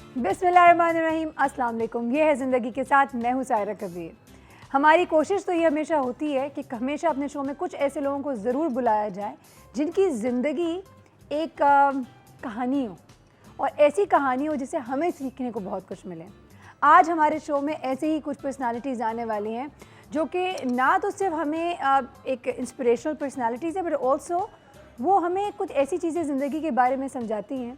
बिस्मिल्लाहिर्रहमानिर्रहीम, अस्सलाम वालेकुम। ये है ज़िंदगी के साथ, मैं हूँ सायरा कबीर। हमारी कोशिश तो ये हमेशा होती है कि हमेशा अपने शो में कुछ ऐसे लोगों को ज़रूर बुलाया जाए जिनकी ज़िंदगी एक कहानी हो, और ऐसी कहानी हो जिससे हमें सीखने को बहुत कुछ मिले। आज हमारे शो में ऐसे ही कुछ पर्सनालिटीज़ आने वाली हैं जो कि ना तो सिर्फ हमें एक इंस्पिरेशनल पर्सनालिटीज़ है, बट ऑल्सो वो हमें कुछ ऐसी चीज़ें ज़िंदगी के बारे में समझाती हैं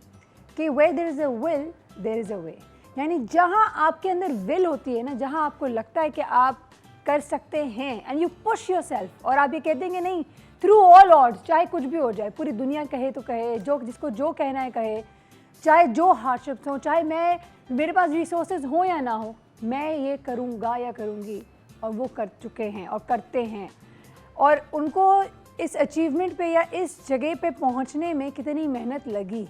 कि where there is a will there is a way. यानी जहाँ आपके अंदर विल होती है ना, जहाँ आपको लगता है कि आप कर सकते हैं एंड यू पुश योरसेल्फ, और आप ये कह देंगे नहीं, थ्रू ऑल ऑड्स, चाहे कुछ भी हो जाए, पूरी दुनिया कहे तो कहे, जो जिसको जो कहना है कहे, चाहे जो हार्डशिप्स हो, चाहे मेरे पास रिसोर्सेज हो या ना हो, मैं ये करूँगा या करूँगी। और वो कर चुके हैं और करते हैं, और उनको इस अचीवमेंट पे या इस जगह पे पहुंचने में कितनी मेहनत लगी,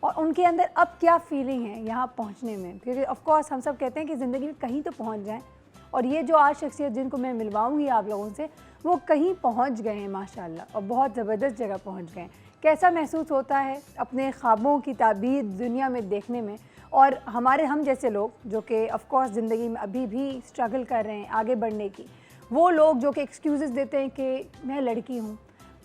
और उनके अंदर अब क्या फीलिंग है यहाँ पहुँचने में। क्योंकि ऑफ कोर्स हम सब कहते हैं कि ज़िंदगी में कहीं तो पहुँच जाएं, और ये जो आज शख्सियत जिनको मैं मिलवाऊँगी आप लोगों से, वो कहीं पहुँच गए हैं माशाल्लाह, और बहुत ज़बरदस्त जगह पहुँच गए हैं। कैसा महसूस होता है अपने ख्वाबों की ताबीर दुनिया में देखने में, और हम जैसे लोग जो कि ऑफ कोर्स ज़िंदगी में अभी भी स्ट्रगल कर रहे हैं आगे बढ़ने की, वो लोग जो कि एक्सक्यूज़ेस देते हैं कि मैं लड़की हूँ,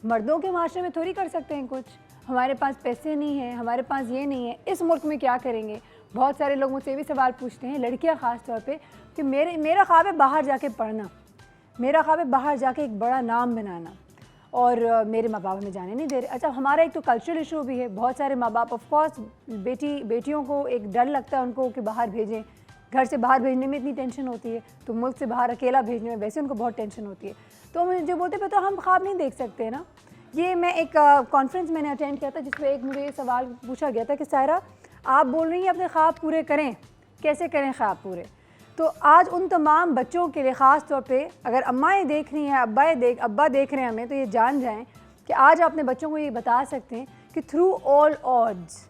मर्दों के माशरे में थोड़ी कर सकते हैं कुछ, हमारे पास पैसे नहीं हैं, हमारे पास ये नहीं है, इस मुल्क में क्या करेंगे। बहुत सारे लोग मुझसे भी सवाल पूछते हैं, लड़कियां ख़ास तौर पे, कि मेरा ख्वाब है बाहर जाके पढ़ना, मेरा ख्वाब है बाहर जाके एक बड़ा नाम बनाना, और मेरे माँ बाप हमें जाने नहीं दे रहे। अच्छा, हमारा एक तो कल्चरल इशू भी है, बहुत सारे माँ बाप ऑफ कोर्स बेटियों को एक डर लगता है उनको कि बाहर भेजें, घर से बाहर भेजने में इतनी टेंशन होती है, तो मुल्क से बाहर अकेला भेजने में वैसे उनको बहुत टेंशन होती है। तो मुझे बोलते पे तो हम ख्वाब नहीं देख सकते ना। ये मैं एक कॉन्फ्रेंस मैंने अटेंड किया था जिसमें एक मुझे सवाल पूछा गया था कि सायरा, आप बोल रही हैं अपने ख्वाब पूरे करें, कैसे करें ख्वाब पूरे। तो आज उन तमाम बच्चों के लिए ख़ास तौर पे, अगर अम्माएँ देख रही हैं, अब्बा देख रहे हैं हमें, तो ये जान जाएं कि आज आप अपने बच्चों को ये बता सकते हैं कि थ्रू ऑल ऑड्स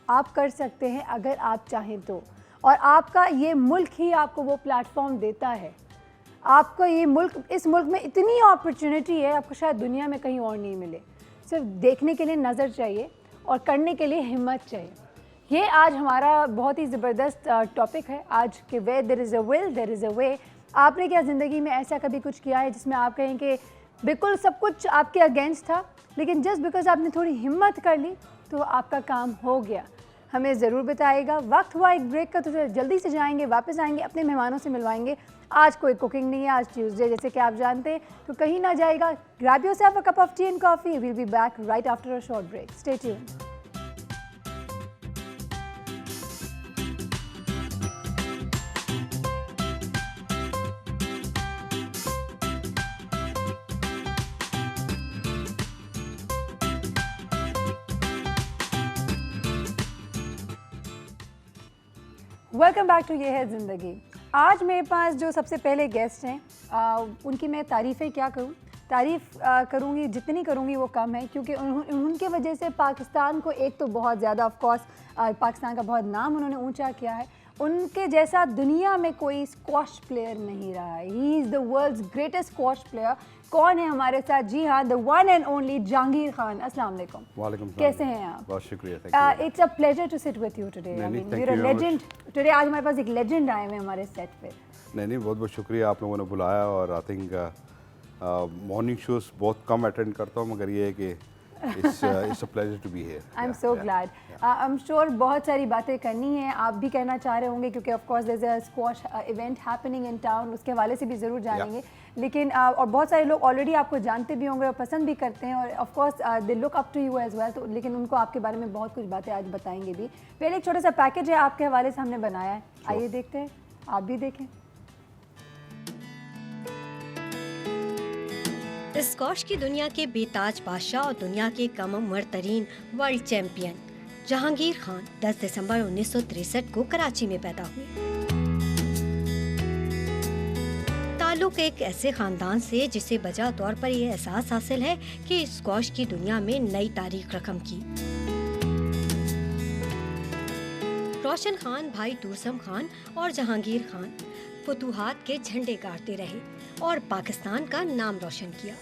आप कर सकते हैं अगर आप चाहें तो, और आपका ये मुल्क ही आपको वो प्लेटफॉर्म देता है। आपको ये मुल्क, इस मुल्क में इतनी अपॉर्चुनिटी है, आपको शायद दुनिया में कहीं और नहीं मिले। सिर्फ देखने के लिए नज़र चाहिए और करने के लिए हिम्मत चाहिए। ये आज हमारा बहुत ही ज़बरदस्त टॉपिक है आज के, where there is a will there is a way. आपने क्या ज़िंदगी में ऐसा कभी कुछ किया है जिसमें आप कहें कि बिल्कुल सब कुछ आपके अगेंस्ट था, लेकिन जस्ट बिकॉज आपने थोड़ी हिम्मत कर ली तो आपका काम हो गया? हमें ज़रूर बताइएगा। वक्त हुआ एक ब्रेक का, तो जल्दी से जाएंगे, वापस आएंगे, अपने मेहमानों से मिलवाएंगे। आज कोई कुकिंग नहीं है, आज ट्यूसडे जैसे कि आप जानते हैं, तो कहीं ना जाएगा। Grab yourself a cup of tea and coffee. Will be back right after a short break. Stay tuned. Welcome back to Yeh Hai ज़िंदगी। आज मेरे पास जो सबसे पहले गेस्ट हैं, उनकी मैं तारीफ़ें क्या करूं, तारीफ़ करूंगी जितनी करूंगी वो कम है, क्योंकि उनके वजह से पाकिस्तान को एक तो बहुत ज़्यादा, ऑफ कोर्स पाकिस्तान का बहुत नाम उन्होंने ऊंचा किया है। उनके जैसा दुनिया में कोई स्क्वॉश प्लेयर नहीं रहा है। He is the world's greatest squash player. कौन है हमारे साथ? जी हाँ, the one and only Jahangir Khan. अस्सलाम वालेकुम। वालेकुम। कैसे हैं आप? बहुत शुक्रिया। It's a pleasure to sit with you today. I mean you are a legend today. आज हमारे पास एक लेजेंड आए हुए हमारे सेट पे। नहीं, बहुत बहुत शुक्रिया आप लोगों ने बुलाया। और आई थिंक मॉर्निंग शोज बहुत कम अटेंड करता हूँ, मगर ये है कि it's a pleasure to be here. I am so glad. I am sure बहुत सारी बातें करनी है, आप भी कहना चाह रहे होंगे, क्योंकि of course there is a squash event happening in town, उसके हवाले से भी ज़रूर जानेंगे। लेकिन और बहुत सारे लोग ऑलरेडी आपको जानते भी होंगे और पसंद भी करते हैं, और of course they look up to you as well. तो लेकिन उनको आपके बारे में बहुत कुछ बातें आज बताएंगे भी। पहले एक छोटा सा पैकेज है आपके हवाले से हमने बनाया है, आइए देखते हैं, आप भी देखें। स्क्वॉश की दुनिया के बेताज बादशाह और दुनिया के कम उम्र तरीन वर्ल्ड चैंपियन जहांगीर खान 10 दिसंबर 1963 को कराची में पैदा हुए। ताल्लुक एक ऐसे खानदान से जिसे बजा तौर पर यह एहसास हासिल है कि स्क्वॉश की दुनिया में नई तारीख रकम की। रोशन खान भाई दूसम खान और जहांगीर खान फतूहात के झंडे गाड़ते रहे और पाकिस्तान का नाम रोशन किया।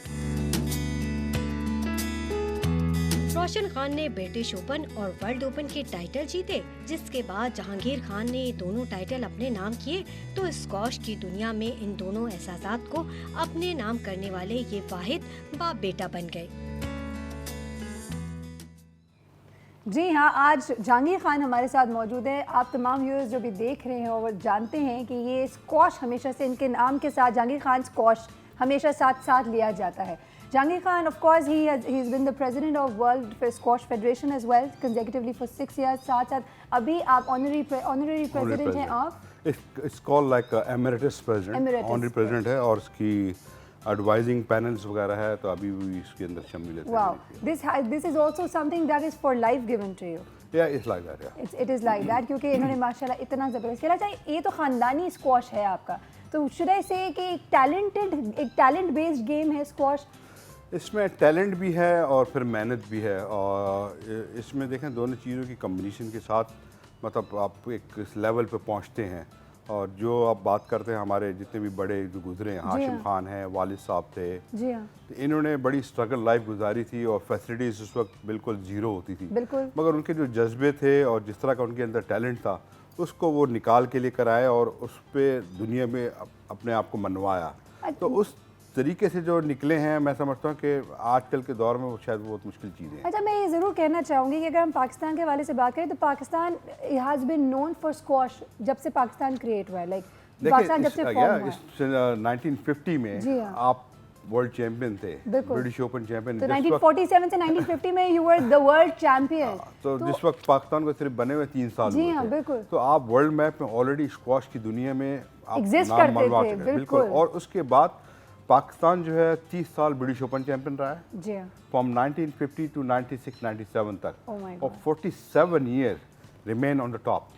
रोशन खान ने ब्रिटिश ओपन और वर्ल्ड ओपन के टाइटल जीते, जिसके बाद जहांगीर खान ने दोनों टाइटल अपने नाम किए, तो स्क्वॉश की दुनिया में इन दोनों एहसासात को अपने नाम करने वाले ये वाहिद बाप बेटा बन गए। जी हाँ, आज जहांगीर खान हमारे साथ मौजूद है। आप तमाम व्यूअर्स जो भी देख रहे हैं और जानते हैं कि ये स्क्वॉश हमेशा से इनके नाम के साथ जहांगीर खान स्क्वॉश हमेशा साथ साथ लिया जाता है। Jahangir Khan, of course, he has been the president of World Squash Federation as well, consecutively for 6 years. साथ साथ अभी आप honorary president हैं of? It's called like emeritus president. Honorary president है और उसकी advising panels वगैरह है, तो अभी भी इसके अंदर शमूलियत है। Wow, this is also something that is for life given to you. Yeah, it's like that. Yeah. It is like that क्योंकि इन्होंने माशाल्लाह इतना ज़बरदस्त खेला। चाहिए ये तो ख़ानदानी स्क्वॉश है आपका, तो should I say कि एक talent based game है स्क्वॉश? इसमें टैलेंट भी है और फिर मेहनत भी है, और इसमें देखें दोनों चीज़ों की कम्बिनेशन के साथ मतलब आप एक इस लेवल पे पहुंचते हैं। और जो आप बात करते हैं हमारे जितने भी बड़े जो गुजरे हैं, हाशिम खान हैं, वालिद साहब थे, जी हाँ, तो इन्होंने बड़ी स्ट्रगल लाइफ गुजारी थी और फैसिलिटीज़ उस वक्त बिल्कुल ज़ीरो होती थी। बिल्कुल। मगर उनके जो जज्बे थे और जिस तरह का उनके अंदर टैलेंट था, उसको वो निकाल के लेकर आए और उस पर दुनिया में अपने आप को मनवाया। तो उस तरीके से जो निकले हैं, मैं समझता हूँ कि आजकल के दौर में वो शायद बहुत मुश्किल चीज़ें हैं। अच्छा, मैं ये ज़रूर कहना चाहूँगी कि अगर हम पाकिस्तान के हवाले से बात करें तो Pakistan has been known for squash जब से पाकिस्तान क्रिएट हुआ है। लाइक पाकिस्तान जब से फॉर्म हुआ 1950 में आप वर्ल्ड चैंपियन थे, ब्रिटिश ओपन चैंपियन। तो 1947 से 1950 में you were the world champion. तो जिस वक्त पाकिस्तान को सिर्फ बने हुए 3 साल जी हुए हाँ, थे, बिल्कुल। तो आप वर्ल्ड मैप में ऑलरेडी स्क्वॉश की दुनिया में आप एग्जिस्ट नाम करते मनवा थे, चुके हैं। बिल्कुल। और उसके बाद पाकिस्तान जो है 30 साल ब्रिटिश ओपन चैंपियन रहा है, जी हाँ, फ्रॉम 1950 टू 96-97 तक, Oh my और God. 47 year remain on the top.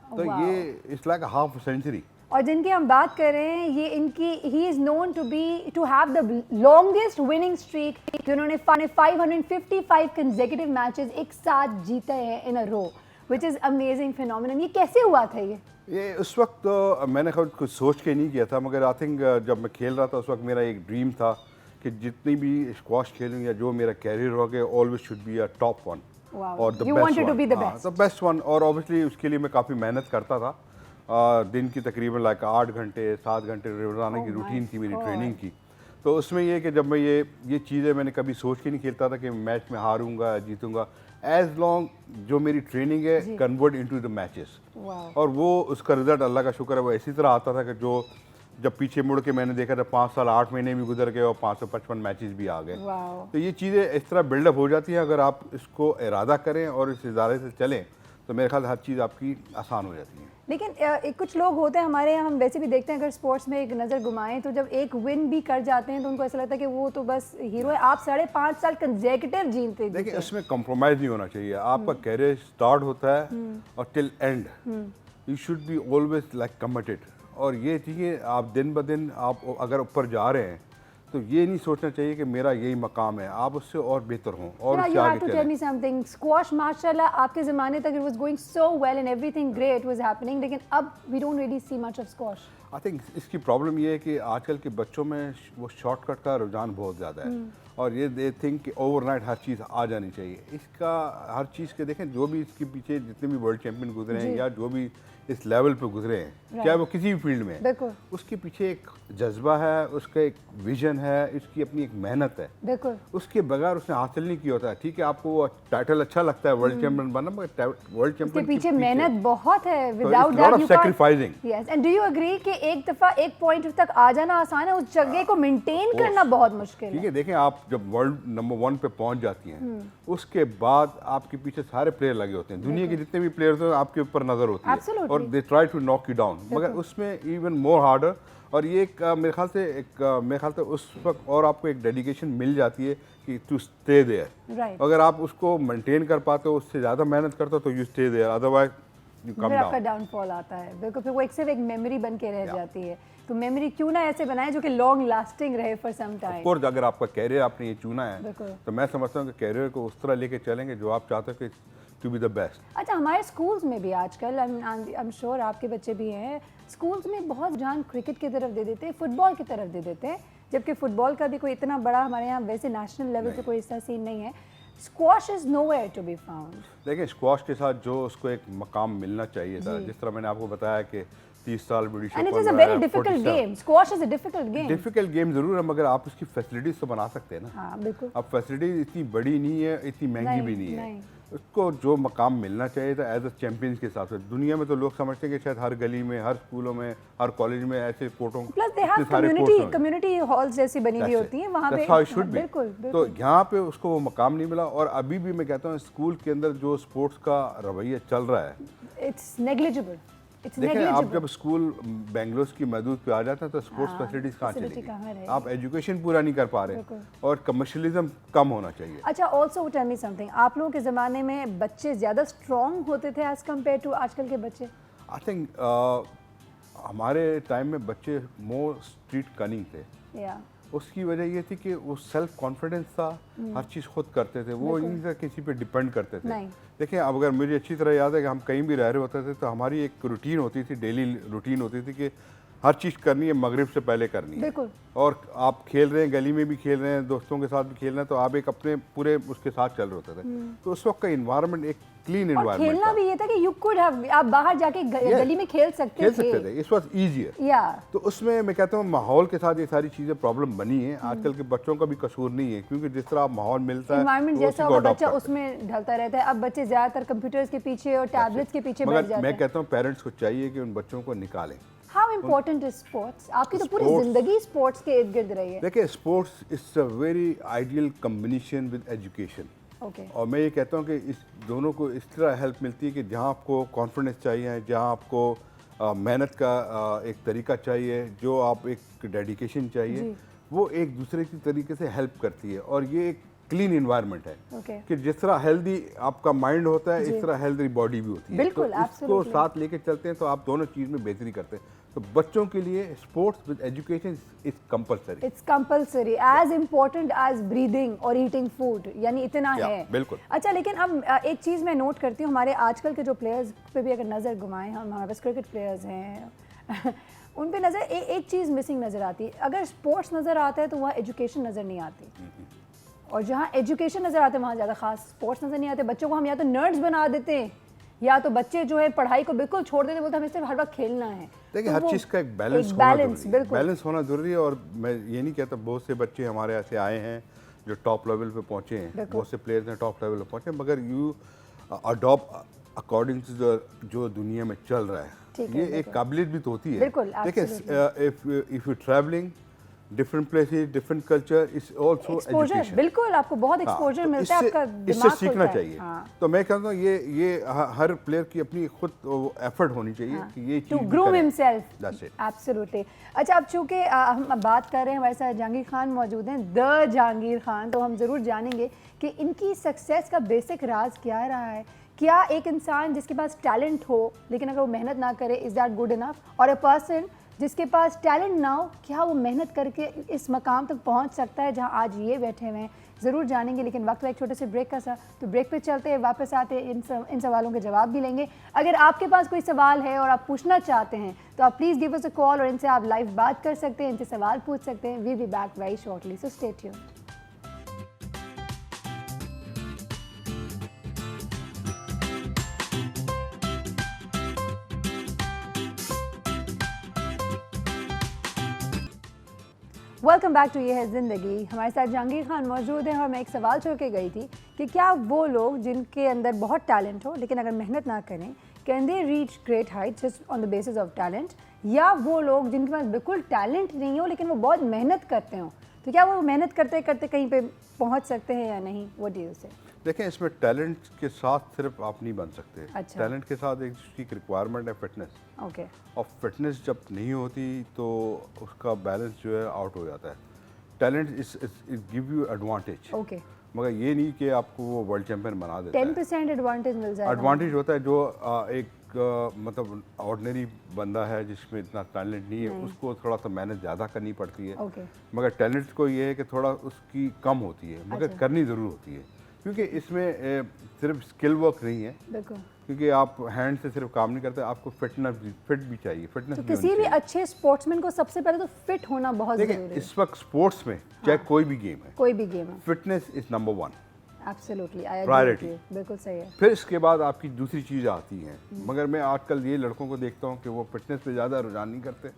तो Wow. ये इट्स लाइक हाफ सेंचुरी। और जिनकी हम बात कर रहे हैं, ये इनकी ही is known to have the longest winning streak, जिन्होंने 555 कंसेक्यूटिव मैचेस एक साथ जीते हैं in a row, which is amazing phenomenon. ये कैसे हुआ था ये उस वक्त तो मैंने खुद कुछ सोच के नहीं किया था, मगर आई थिंक जब मैं खेल रहा था उस वक्त मेरा एक ड्रीम था कि जितनी भी स्क्वॉश खेलूँ या जो मेरा कैरियर हो गया, always should be a top one और द बेस्ट वन। और ऑब्वियसली उसके लिए मैं काफ़ी मेहनत करता था। दिन की तकरीबन लाइक 8 घंटे 7 घंटे रोज़ाना की रूटीन थी मेरी ट्रेनिंग की। तो उसमें ये कि जब मैं ये चीज़ें मैंने कभी सोच के नहीं खेलता था कि मैच में हारूंगा जीतूंगा, एज लॉन्ग जो मेरी ट्रेनिंग है कन्वर्ट इनटू द मैचेस। और वो उसका रिजल्ट अल्लाह का शुक्र है वो इसी तरह आता था कि जो जब पीछे मुड़ के मैंने देखा था 5 साल 8 महीने भी गुजर गए और 555 मैचेस भी आ गए। तो ये चीज़ें इस तरह बिल्डअप हो जाती हैं अगर आप इसको इरादा करें और इस इदारे से चलें, तो मेरे ख्याल हर चीज़ आपकी आसान हो जाती है। लेकिन कुछ लोग होते हैं हमारे यहाँ, हम वैसे भी देखते हैं अगर स्पोर्ट्स में एक नज़र घुमाएं तो जब एक विन भी कर जाते हैं तो उनको ऐसा लगता है कि वो तो बस हीरो है। आप 5.5 साल कंसेक्यूटिव जीते। देखिए, उसमें कॉम्प्रोमाइज़ नहीं होना चाहिए। आपका कैरियर स्टार्ट होता है और till and you should be always like committed. और ये चीज़ें आप दिन ब दिन आप अगर ऊपर जा रहे हैं तो ये नहीं सोचना चाहिए कि मेरा यही मकाम है, आप उससे और बेहतर हों और उससे आगे चलें। टेल मी समथिंग, स्क्वॉश माशाल्लाह आपके ज़माने तक it was going so well and everything great was happening, लेकिन अब we don't really see much of squash. I think इसकी प्रॉब्लम ये है कि आजकल के बच्चों में वो शॉर्टकट का रुझान बहुत ज़्यादा है और ये दे थिंक कि ओवरनाइट हर चीज़ आ जानी चाहिए। इसका हर चीज़ के देखें, जो भी इसके पीछे जितने भी वर्ल्ड चैंपियन गुजरे हैं या जो भी इस लेवल पे गुजरे हैं, चाहे वो किसी भी फील्ड में है, उसके पीछे एक जज्बा है, उसका एक विजन है, इसकी अपनी एक मेहनत है। बिल्कुल, उसके बगैर उसने हासिल नहीं किया होता है। ठीक है, आपको वो टाइटल अच्छा लगता है वर्ल्ड चैंपियन बनना, मगर वर्ल्ड चैंपियन के पीछे मेहनत बहुत है। Without that you sacrificing. Yes, and do you agree कि एक दफ़ा एक पॉइंट तक आ जाना आसान है, उस जगह को मेंटेन करना बहुत मुश्किल है। ठीक है, देखें आप जब वर्ल्ड नंबर 1 पे पहुंच जाती हैं, उसके बाद आपके पीछे सारे प्लेयर लगे होते हैं, दुनिया के जितने भी प्लेयर्स हैं आपके ऊपर नजर होती है और they try to knock you down, मगर उसमें इवन मोर हार्डर। और ये मेरे ख्याल से उस वक्त और आपको एक डेडिकेशन मिल जाती है कि टू स्टे देयर। अगर आप उसको मेंटेन कर पाते हो, उससे ज़्यादा मेहनत करते हो तो you stay there, otherwise you come down. आपका डाउनफॉल आता है। बिल्कुल, फिर वो सिर्फ एक मेमोरी बन के रह जाती है। तो मेमोरी क्यों ना ऐसे बनाए जो कि लॉन्ग लास्टिंग रहे for some time. Of course, अगर आपका कैरियर आपने ये चुना है तो मैं समझता हूँ कि कैरियर को उस तरह लेके चलेंगे जो आप चाहते हो कि टू बी द बेस्ट। अच्छा, हमारे स्कूल्स में भी आजकल, आई एम श्योर आपके बच्चे भी हैं, स्कूल्स में बहुत ध्यान क्रिकेट की तरफ दे देते हैं, फुटबॉल की तरफ दे देते हैं, जबकि फुटबॉल का भी कोई इतना बड़ा हमारे यहाँ वैसे नेशनल लेवल पे कोई ऐसा सीन नहीं है। Squash is nowhere to be found. देखिए स्क्वॉश के साथ जो उसको एक मकाम मिलना चाहिए था, जिस तरह मैंने आपको बताया कि 30 साल British and it is a very difficult game, squash is a difficult game. Difficult game जरूर है, मगर आप उसकी फैसिलिटीज तो बना सकते हैं ना। हाँ बिल्कुल। अब फैसिलिटीज इतनी बड़ी नहीं है, इतनी महंगी भी नहीं है, उसको जो मकाम मिलना चाहिए था एज अ चैंपियंस के हिसाब से। दुनिया में तो लोग समझते हैं कि शायद हर गली में, हर स्कूलों में, हर कॉलेज में ऐसे कोर्टों plus they have community halls जैसी बनी हुई होती हैं वहाँ पे। बिल्कुल। तो यहाँ पे उसको वो मकाम नहीं मिला, और अभी भी मैं कहता हूँ स्कूल के अंदर जो स्पोर्ट्स का रवैया चल रहा है, इट्स नेग्लिजिबल। देखिए आप जब स्कूल बेंगलोर की महदूद पे आ जाता है तो स्पोर्ट्स फैसिलिटीज कहाँ चलेगी? आप एजुकेशन पूरा नहीं कर पा रहे, और कमर्शियलिज्म कम होना चाहिए। अच्छा, ऑल्सो टेल मी समथिंग, आप लोगों के ज़माने में बच्चे ज़्यादा स्ट्रॉन्ग होते थे एज कम्पेयर टू आजकल के बच्चे? आई थिंक हमारे टाइम में बच्चे मोर स्ट्रीट कनिंग थे। या उसकी वजह ये थी कि वो सेल्फ कॉन्फिडेंस था, हर चीज़ खुद करते थे, वो नहीं था किसी पे डिपेंड करते थे। देखिए अब अगर मुझे अच्छी तरह याद है कि हम कहीं भी रह रहे होते थे तो हमारी एक रूटीन होती थी, डेली रूटीन होती थी कि हर चीज़ करनी है मगरिब से पहले करनी है। बिल्कुल। और आप खेल रहे हैं, गली में भी खेल रहे हैं, दोस्तों के साथ भी खेल रहे हैं, तो आप एक अपने पूरे उसके साथ चल रहे होते थे। तो उस वक्त का इन्वायरमेंट एक क्लीन इन्वायरमेंट खेलना भी ये था कि यू कुड हैव, आप बाहर जाके गली में खेल सकते थे। इस वक्त ईजियर। या तो उसमें मैं कहता हूँ माहौल के साथ ये सारी चीज़ें प्रॉब्लम बनी है। आजकल के बच्चों का भी कसूर नहीं है, क्योंकि जिस तरह आप माहौल मिलता है, एनवायरनमेंट जैसा होगा बच्चा उसमें ढलता रहता है। अब बच्चे ज़्यादातर कंप्यूटर्स के पीछे और टैबलेट्स के पीछे बैठ जाते हैं। मैं कहता हूँ पेरेंट्स को चाहिए कि उन बच्चों को निकालें। How important is sports? आपकी तो पूरी जिंदगी स्पोर्ट्स के इर्द गिर्द रही है। देखिए sports is a very ideal combination with education. और मैं ये कहता हूँ कि इस दोनों को इस तरह हेल्प मिलती है कि जहाँ आपको कॉन्फिडेंस चाहिए, जहाँ आपको मेहनत का एक तरीका चाहिए, जो आप एक डेडिकेशन चाहिए, वो एक दूसरे की तरीके से हेल्प करती है। और ये एक क्लीन इन्वायरमेंट है कि जिस तरह हेल्दी आपका माइंड होता है, इस तरह हेल्दी बॉडी भी होती है। बिल्कुल, तो इसको साथ लेके चलते हैं तो आप दोनों चीज़ में बेहतरी करते हैं। तो बच्चों के लिए sports with education is compulsory. It's compulsory, as important as breathing और ईटिंग फूड, यानी इतना है। बिल्कुल। अच्छा, लेकिन अब एक चीज़ मैं नोट करती हूँ, हमारे आजकल के जो प्लेयर्स पे भी अगर नज़र घुमाएं, हम हमारे पास क्रिकेट प्लेयर्स हैं उन पे नज़र एक चीज़ मिसिंग नज़र आती है। अगर स्पोर्ट्स नज़र आता है तो वहाँ एजुकेशन नज़र नहीं आती, और जहाँ एजुकेशन नज़र आते हैं वहाँ ज़्यादा खास स्पोर्ट्स नज़र नहीं आते। बच्चों को हम या तो नर्ड्स बना देते हैं, या तो बच्चे जो है पढ़ाई को बिल्कुल छोड़ देते, बोलते हमें सिर्फ हर वक्त खेलना है। देखिए तो हर चीज़ का एक बैलेंस होना जरूरी है। और मैं ये नहीं कहता, बहुत से बच्चे हमारे ऐसे आए हैं जो टॉप लेवल पे पहुँचे हैं, बहुत से प्लेयर्स हैं टॉप लेवल पे पहुँचे, मगर यू अडॉप्ट अकॉर्डिंग टू जो दुनिया में चल रहा है, ये एक काबिलियत भी तो होती है। देखिए if you travelling different places, different culture, is also education. बिल्कुल, आपको बहुत एक्सपोजर मिलता है, आपका दिमाग इससे सीखना चाहिए। तो मैं कहता हूँ ये हर प्लेयर की अपनी खुद एफर्ट होनी चाहिए कि ये चीज to groom himself. That's it, absolutely. अच्छा, अब चूंकि हम बात कर रहे हैं, हमारे साथ जहांगीर खान मौजूद हैं, द जहांगीर खान, तो हम ज़रूर जानेंगे कि इनकी सक्सेस का बेसिक राज क्या रहा है। क्या एक इंसान जिसके पास टैलेंट हो लेकिन अगर वो मेहनत ना करे, इज़ दैट गुड इनफ? और अ पर्सन जिसके पास टैलेंट ना हो, क्या वो मेहनत करके इस मकाम तक पहुंच सकता है जहां आज ये बैठे हुए हैं? ज़रूर जानेंगे, लेकिन वक्त एक छोटे से ब्रेक का सा, तो ब्रेक पे चलते हैं, वापस आते हैं, इन सवालों के जवाब भी लेंगे। अगर आपके पास कोई सवाल है और आप पूछना चाहते हैं तो आप please give us a call, और इनसे आप लाइव बात कर सकते हैं, इनसे सवाल पूछ सकते हैं। We be back very shortly, so stay tuned. Welcome back to Yeh Hai ज़िंदगी। हमारे साथ जहांगीर खान मौजूद हैं, और मैं एक सवाल छोड़ के गई थी कि क्या वो लोग जिनके अंदर बहुत टैलेंट हो लेकिन अगर मेहनत ना करें, can they reach great Heights just on the basis of talent? या वो लोग जिनके पास बिल्कुल टैलेंट नहीं हो लेकिन वो बहुत मेहनत करते हो, तो क्या वो मेहनत करते करते कहीं पे पहुंच सकते हैं या नहीं? व्हाट डू यू से? देखें, इसमें टैलेंट के साथ सिर्फ आप नहीं बन सकते। अच्छा। टैलेंट के साथ एक उसकी रिक्वायरमेंट है फिटनेस। ओके। और फिटनेस जब नहीं होती तो उसका बैलेंस जो है आउट हो जाता है। Talent is give you advantage. Okay. मगर ये नहीं कि आपको वो वर्ल्ड चैंपियन बना देता है। 10% एडवांटेज मिल जाएगा। एडवांटेज होता है जो एक मतलब ऑर्डिनरी बंदा है जिसमें इतना टैलेंट नहीं है, उसको थोड़ा सा मेहनत ज़्यादा करनी पड़ती है। मगर टैलेंट को ये है कि थोड़ा उसकी कम होती है, मगर करनी ज़रूर होती है, क्योंकि इसमें सिर्फ स्किल वर्क नहीं है, क्योंकि आप हैंड से सिर्फ काम नहीं करते, आपको फिट भी चाहिए। फिटनेस तो किसी भी अच्छे स्पोर्ट्समैन को सबसे पहले तो फिट होना बहुत जरूरी है। इस वक्त स्पोर्ट्स में चाहे कोई भी गेम है, कोई भी गेम है, fitness is number 1। Absolutely, I agree, priority. बिल्कुल सही है। फिर इसके बाद आपकी दूसरी चीज़ आती हैं, मगर मैं आजकल ये लड़कों को देखता हूँ कि वो फिटनेस पे ज़्यादा रुझान नहीं करते,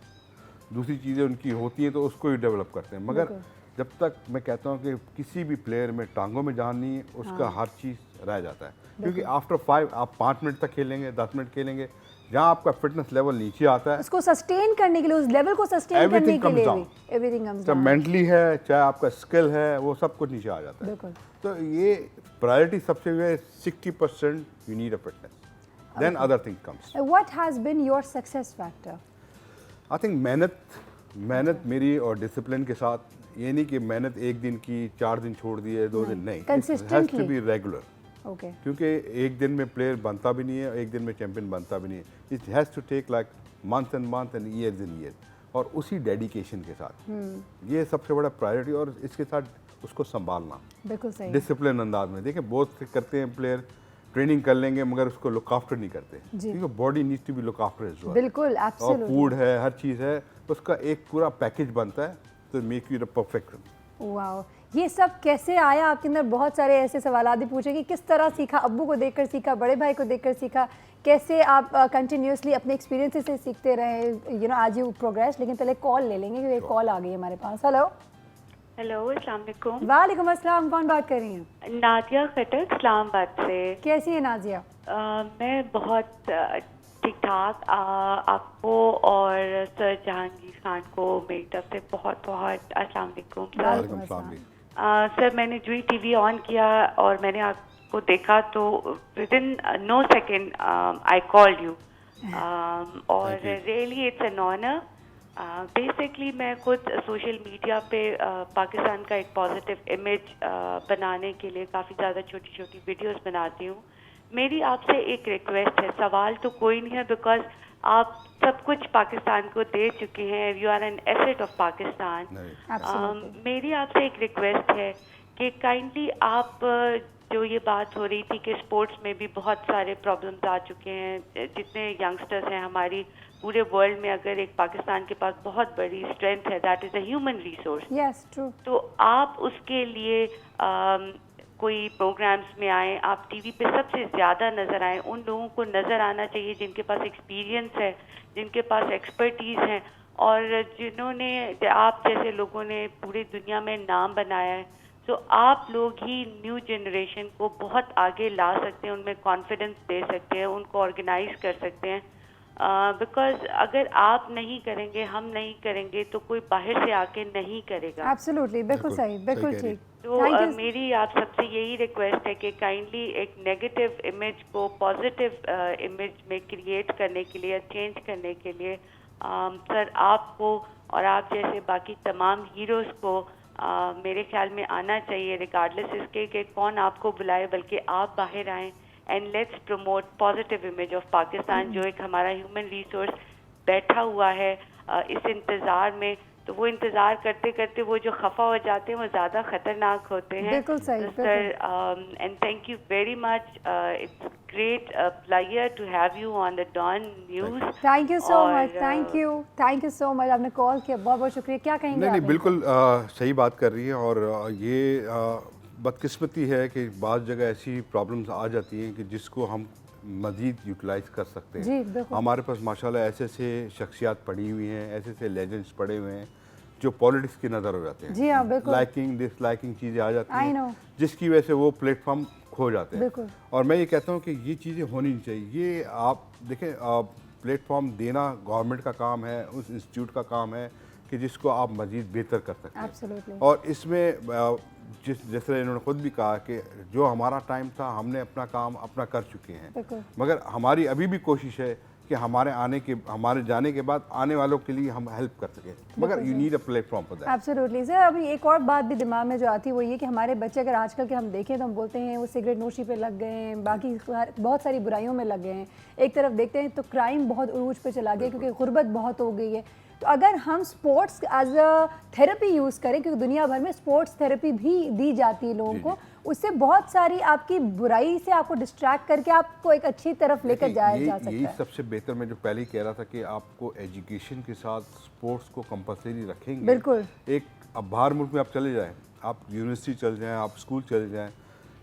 दूसरी चीज़ें उनकी होती हैं तो उसको ही डेवलप करते हैं। मगर जब तक मैं कहता हूँ कि किसी भी प्लेयर में टांगों में जान नहीं है, उसका हर चीज़ रह जाता है। क्योंकि आफ्टर 5 आप 5 मिनट तक खेलेंगे, 10 मिनट खेलेंगे, जहाँ आपका फिटनेस लेवल नीचे आता है, उसको सस्टेन करने के लिए, उस लेवल को सस्टेन करने के लिए भी एवरीथिंग कम्स चाहे डाउन। मेंटली है, चाहे आपका स्किल है, वो सब कुछ नीचे आ जाता है। बिल्कुल। तो ये प्रायोरिटी सबसे जो है 60% you need a fitness, then other thing comes. What has been your success factor? I think मेहनत मेरी और डिसिप्लिन के साथ, ये नहीं कि मेहनत एक दिन की, 4 दिन छोड़ दिए, 2 दिन नहीं, Consistently. To be regular. Okay, क्योंकि एक दिन में प्लेयर बनता भी नहीं है, एक दिन में चैंपियन बनता भी नहीं है। It has to take like month and years and years, और उसी डेडिकेशन के साथ, ये सबसे बड़ा प्रायोरिटी। और इसके साथ उसको संभालना बिल्कुल सही। डिसिप्लिन अंदाज में। देखिए बहुत से करते हैं प्लेयर, ट्रेनिंग कर लेंगे मगर उसको लुक आफ्टर नहीं करते, क्योंकि body needs to be look after as well. बिल्कुल, और एब्सोल्युटली। फूड है, हर चीज़ है, उसका एक पूरा पैकेज बनता है तो make you the perfect. Wow, ये सब कैसे आया आपके अंदर? बहुत सारे ऐसे सवाल भी पूछे कि किस तरह सीखा, अब्बू को देखकर सीखा, बड़े भाई को देखकर सीखा, कैसे आप कंटिन्यूसली अपने एक्सपीरियंसेस से सीखते रहे, यू नो, आज यू प्रोग्रेस। लेकिन पहले कॉल ले लेंगे क्योंकि कॉल आ गई है हमारे पास। हेलो। हेलो, अस्सलाम वालेकुम। वालेकुम अस्सलाम, कौन बात कर रही हैं? नादिया खटक, इस्लामाबाद से। कैसी है नाजिया? मैं बहुत ठीक ठाक। आपको और सर जहांगीर खान को मेरी तरफ से बहुत बहुत अस्सलाम वालेकुम। वालेकुम अस्सलाम। सर, मैंने जी टीवी ऑन किया और मैंने आपको देखा तो within no second I called you, और really it's an honour. Basically मैं खुद सोशल मीडिया पे पाकिस्तान का एक पॉजिटिव इमेज बनाने के लिए काफ़ी ज़्यादा छोटी छोटी वीडियोस बनाती हूँ। मेरी आपसे एक रिक्वेस्ट है, सवाल तो कोई नहीं है बिकॉज आप सब कुछ पाकिस्तान को दे चुके हैं, you are an asset of Pakistan. मेरी आपसे एक रिक्वेस्ट है कि काइंडली आप, जो ये बात हो रही थी कि स्पोर्ट्स में भी बहुत सारे प्रॉब्लम्स आ चुके हैं, जितने यंगस्टर्स हैं हमारी पूरे वर्ल्ड में, अगर एक पाकिस्तान के पास बहुत बड़ी स्ट्रेंथ है, that is a human resource. Yes, true. तो आप उसके लिए कोई प्रोग्राम्स में आए, आप टीवी पे सबसे ज़्यादा नज़र आए, उन लोगों को नज़र आना चाहिए जिनके पास एक्सपीरियंस है, जिनके पास एक्सपर्टीज़ है, और जिन्होंने, आप जैसे लोगों ने पूरी दुनिया में नाम बनाया है। तो आप लोग ही न्यू जनरेशन को बहुत आगे ला सकते हैं, उनमें कॉन्फिडेंस दे सकते हैं, उनको ऑर्गेनाइज कर सकते हैं। बिकॉज अगर आप नहीं करेंगे, हम नहीं करेंगे, तो कोई बाहर से आके नहीं करेगा। एब्सोल्युटली, बिल्कुल सही, बिल्कुल ठीक। तो मेरी आप सबसे यही रिक्वेस्ट है कि काइंडली एक नेगेटिव इमेज को पॉजिटिव इमेज में क्रिएट करने के लिए, चेंज करने के लिए, सर आपको और आप जैसे बाकी तमाम हीरोज़ को मेरे ख्याल में आना चाहिए, रिगार्डलेस इसके कि कौन आपको बुलाए, बल्कि आप बाहर आएँ and let's promote positive image of Pakistan, जो एक हमारा ह्यूमन रिसोर्स बैठा हुआ है इस इंतज़ार में। तो वो इंतज़ार करते करते वो जो खफा हो जाते हैं वो ज़्यादा ख़तरनाक होते हैं। बिल्कुल सही, sir, and thank you very much. It's great pleasure to have you on the Dawn News. Thank you so much, thank you so much. आपने कॉल किया, बहुत बहुत शुक्रिया। क्या कहेंगे? नहीं, बिल्कुल सही बात कर रही है। और ये बदकिस्मती है कि बाज़ जगह ऐसी प्रॉब्लम्स आ जाती हैं कि जिसको हम मज़ीद यूटिलाइज कर सकते हैं। जी, बिल्कुल। हमारे पास माशाल्लाह ऐसे ऐसे शख्सियात पड़ी हुई हैं, ऐसे ऐसे लेजेंड्स पड़े हुए हैं जो पॉलिटिक्स की नज़र हो जाते हैं। जी हाँ, बिल्कुल। लाइकिंग डिसलाइकिंग चीज़ें आ जाती I हैं, know। जिसकी वजह से वो प्लेटफॉर्म खो जाते हैं। बिल्कुल। और मैं ये कहता हूँ कि ये चीज़ें होनी नहीं चाहिए। ये आप देखें, प्लेटफॉर्म देना गवर्नमेंट का काम है, उस इंस्टीट्यूट का काम है कि जिसको आप मज़ीद बेहतर कर सकते हैं। Absolutely। और इसमें जैसे इन्होंने खुद भी कहा कि जो हमारा टाइम था हमने अपना काम अपना कर चुके हैं, मगर हमारी अभी भी कोशिश है कि हमारे जाने के बाद आने वालों के लिए हम हेल्प कर सकें, मगर you need a platform for that. Absolutely sir. अभी एक और बात भी दिमाग में जो आती है वो ये कि हमारे बच्चे अगर आजकल के हम देखें तो हम बोलते हैं वो सिगरेट नोशी पे लग गए हैं, बाकी बहुत सारी बुराइयों में लग गए हैं। एक तरफ देखते हैं तो क्राइम बहुत उरूज पे चला गया क्योंकि गुर्बत बहुत हो गई है। तो अगर हम sports as a therapy use करें, क्योंकि दुनिया भर में स्पोर्ट्स थेरेपी भी दी जाती है लोगों को, उससे बहुत सारी आपकी बुराई से आपको डिस्ट्रैक्ट करके आपको एक अच्छी तरफ लेकर जाया जा सकता है। यही सबसे बेहतर, मैं जो पहले ही कह रहा था कि आपको एजुकेशन के साथ स्पोर्ट्स को कंपलसरी रखेंगे। बिल्कुल। एक अब बाहर मुल्क में आप चले जाएं, आप यूनिवर्सिटी चले जाएं, आप स्कूल चले जाएं,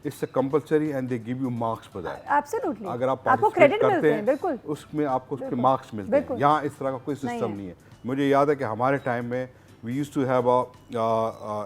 It's a compulsory and they give you marks for that. Absolutely. अगर आप आपको participate credit करते मिलते हैं, हैं बिल्कुल। उसमें आपको उसके मार्क्स मिलते हैं। बिल्कुल। यहाँ इस तरह का कोई सिस्टम नहीं है। मुझे याद है कि हमारे टाइम में we used to have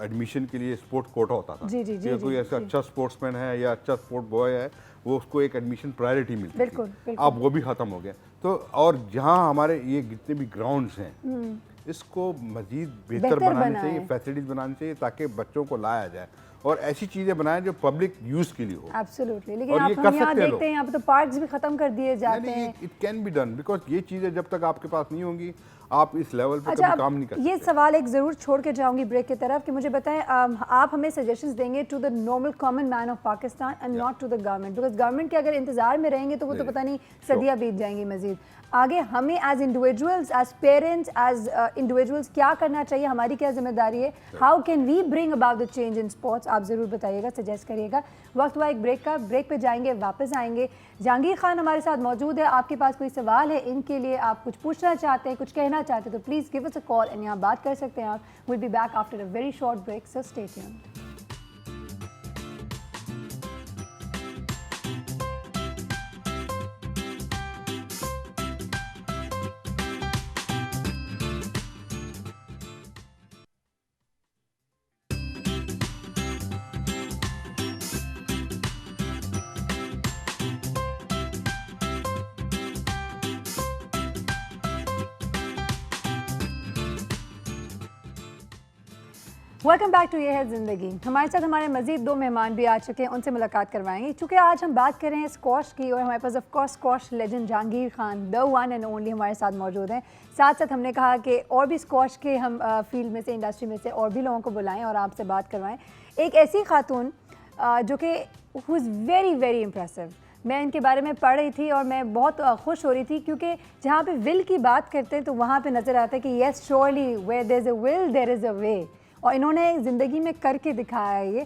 admission के लिए स्पोर्ट कोटा होता था। जी, जी, जी, कि कोई जी, ऐसा जी। अच्छा स्पोर्ट्समैन है या अच्छा स्पोर्ट बॉय है, वो उसको एक एडमिशन प्रायोरिटी मिलती बिल्कुल, थी। बिल्कुल। अब वो भी ख़त्म हो गया। तो और जहाँ हमारे ये जितने भी ग्राउंड्स हैं, इसको मज़ीद बेहतर बनानी चाहिए, बनाएं। फैसिलिटीज़ बनानी चाहिए ताकि बच्चों को लाया जाए और ऐसी चीज़ें बनाएं जो पब्लिक यूज़ के लिए हो। एब्सोल्युटली। लेकिन और आप ये हम कर यहाँ सकते हैं देखते हैं यहाँ पे तो पार्क्स भी खत्म कर दिए जाते हैं। It can be done because ये चीज़ें जब तक आपके पास नहीं होंगी आप इस लेवल पे अच्छा, कभी काम नहीं कर ये सकते। सवाल एक ज़रूर छोड़ के जाऊंगी ब्रेक की तरफ कि मुझे बताएं आप हमें सजेशंस देंगे to the normal common man of Pakistan and not to the government, because government के अगर इंतजार में रहेंगे तो वो तो पता नहीं सदियाँ बीत जाएंगी मजीद। आगे हमें as individuals, as parents, as individuals क्या करना चाहिए, हमारी क्या जिम्मेदारी है, how can we bring about the change in sports, आप ज़रूर बताइएगा, सजेस्ट करिएगा। वक्त हुआ एक ब्रेक का, ब्रेक पे जाएंगे, वापस आएंगे। जहांगीर खान हमारे साथ मौजूद है, आपके पास कोई सवाल है इनके लिए, आप कुछ पूछना चाहते हैं, कुछ कहना चाहते हैं तो please give us a call and यहाँ बात कर सकते हैं आप। Will be back after a very short break, so stay tuned. Welcome back to Yeh Hai ज़िंदगी। हमारे साथ हमारे मज़ीद दो मेहमान भी आ चुके हैं, उनसे मुलाकात करवाएंगे। चूँकि आज हम बात कर रहे हैं स्क्वॉश की और हमारे पास of course squash legend Jahangir Khan the one and only हमारे साथ मौजूद हैं। साथ साथ हमने कहा कि और भी स्क्वॉश के हम फील्ड में से, इंडस्ट्री में से और भी लोगों को बुलाएं और आपसे बात करवाएं। एक ऐसी खातून जो कि who is very very impressive, मैं इनके बारे में पढ़ रही थी और मैं बहुत खुश हो रही थी क्योंकि जहाँ पे विल की बात करते हैं तो वहाँ पे नज़र आता है कि yes surely where there is a will there is a way, और इन्होंने ज़िंदगी में करके दिखाया है ये।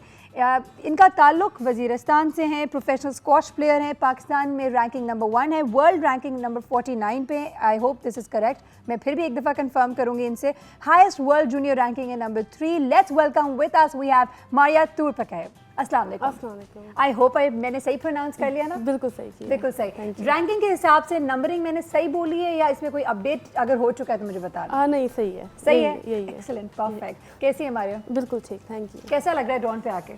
इनका ताल्लुक़ वज़ीरिस्तान से है, प्रोफेशनल स्क्वॉश प्लेयर हैं, पाकिस्तान में रैंकिंग नंबर 1 है, वर्ल्ड रैंकिंग नंबर 49 पे। I hope this is correct, मैं फिर भी एक दफ़ा कंफर्म करूँगी इनसे। हाईएस्ट वर्ल्ड जूनियर रैंकिंग है number 3। Let's welcome with us we have Maria Toorpakai. अस्सलाम वालेकुम। आई होप मैंने सही प्रोनाउंस कर लिया ना? बिल्कुल सही किया। बिल्कुल सही। रैंकिंग के हिसाब से नंबरिंग मैंने सही बोली है या इसमें कोई अपडेट अगर हो चुका है तो मुझे बता दो। नहीं सही है, सही है, यही है। Excellent, perfect. कैसी है मारिया? बिल्कुल ठीक, थैंक यू। कैसा लग रहा है ड्रोन पे आके?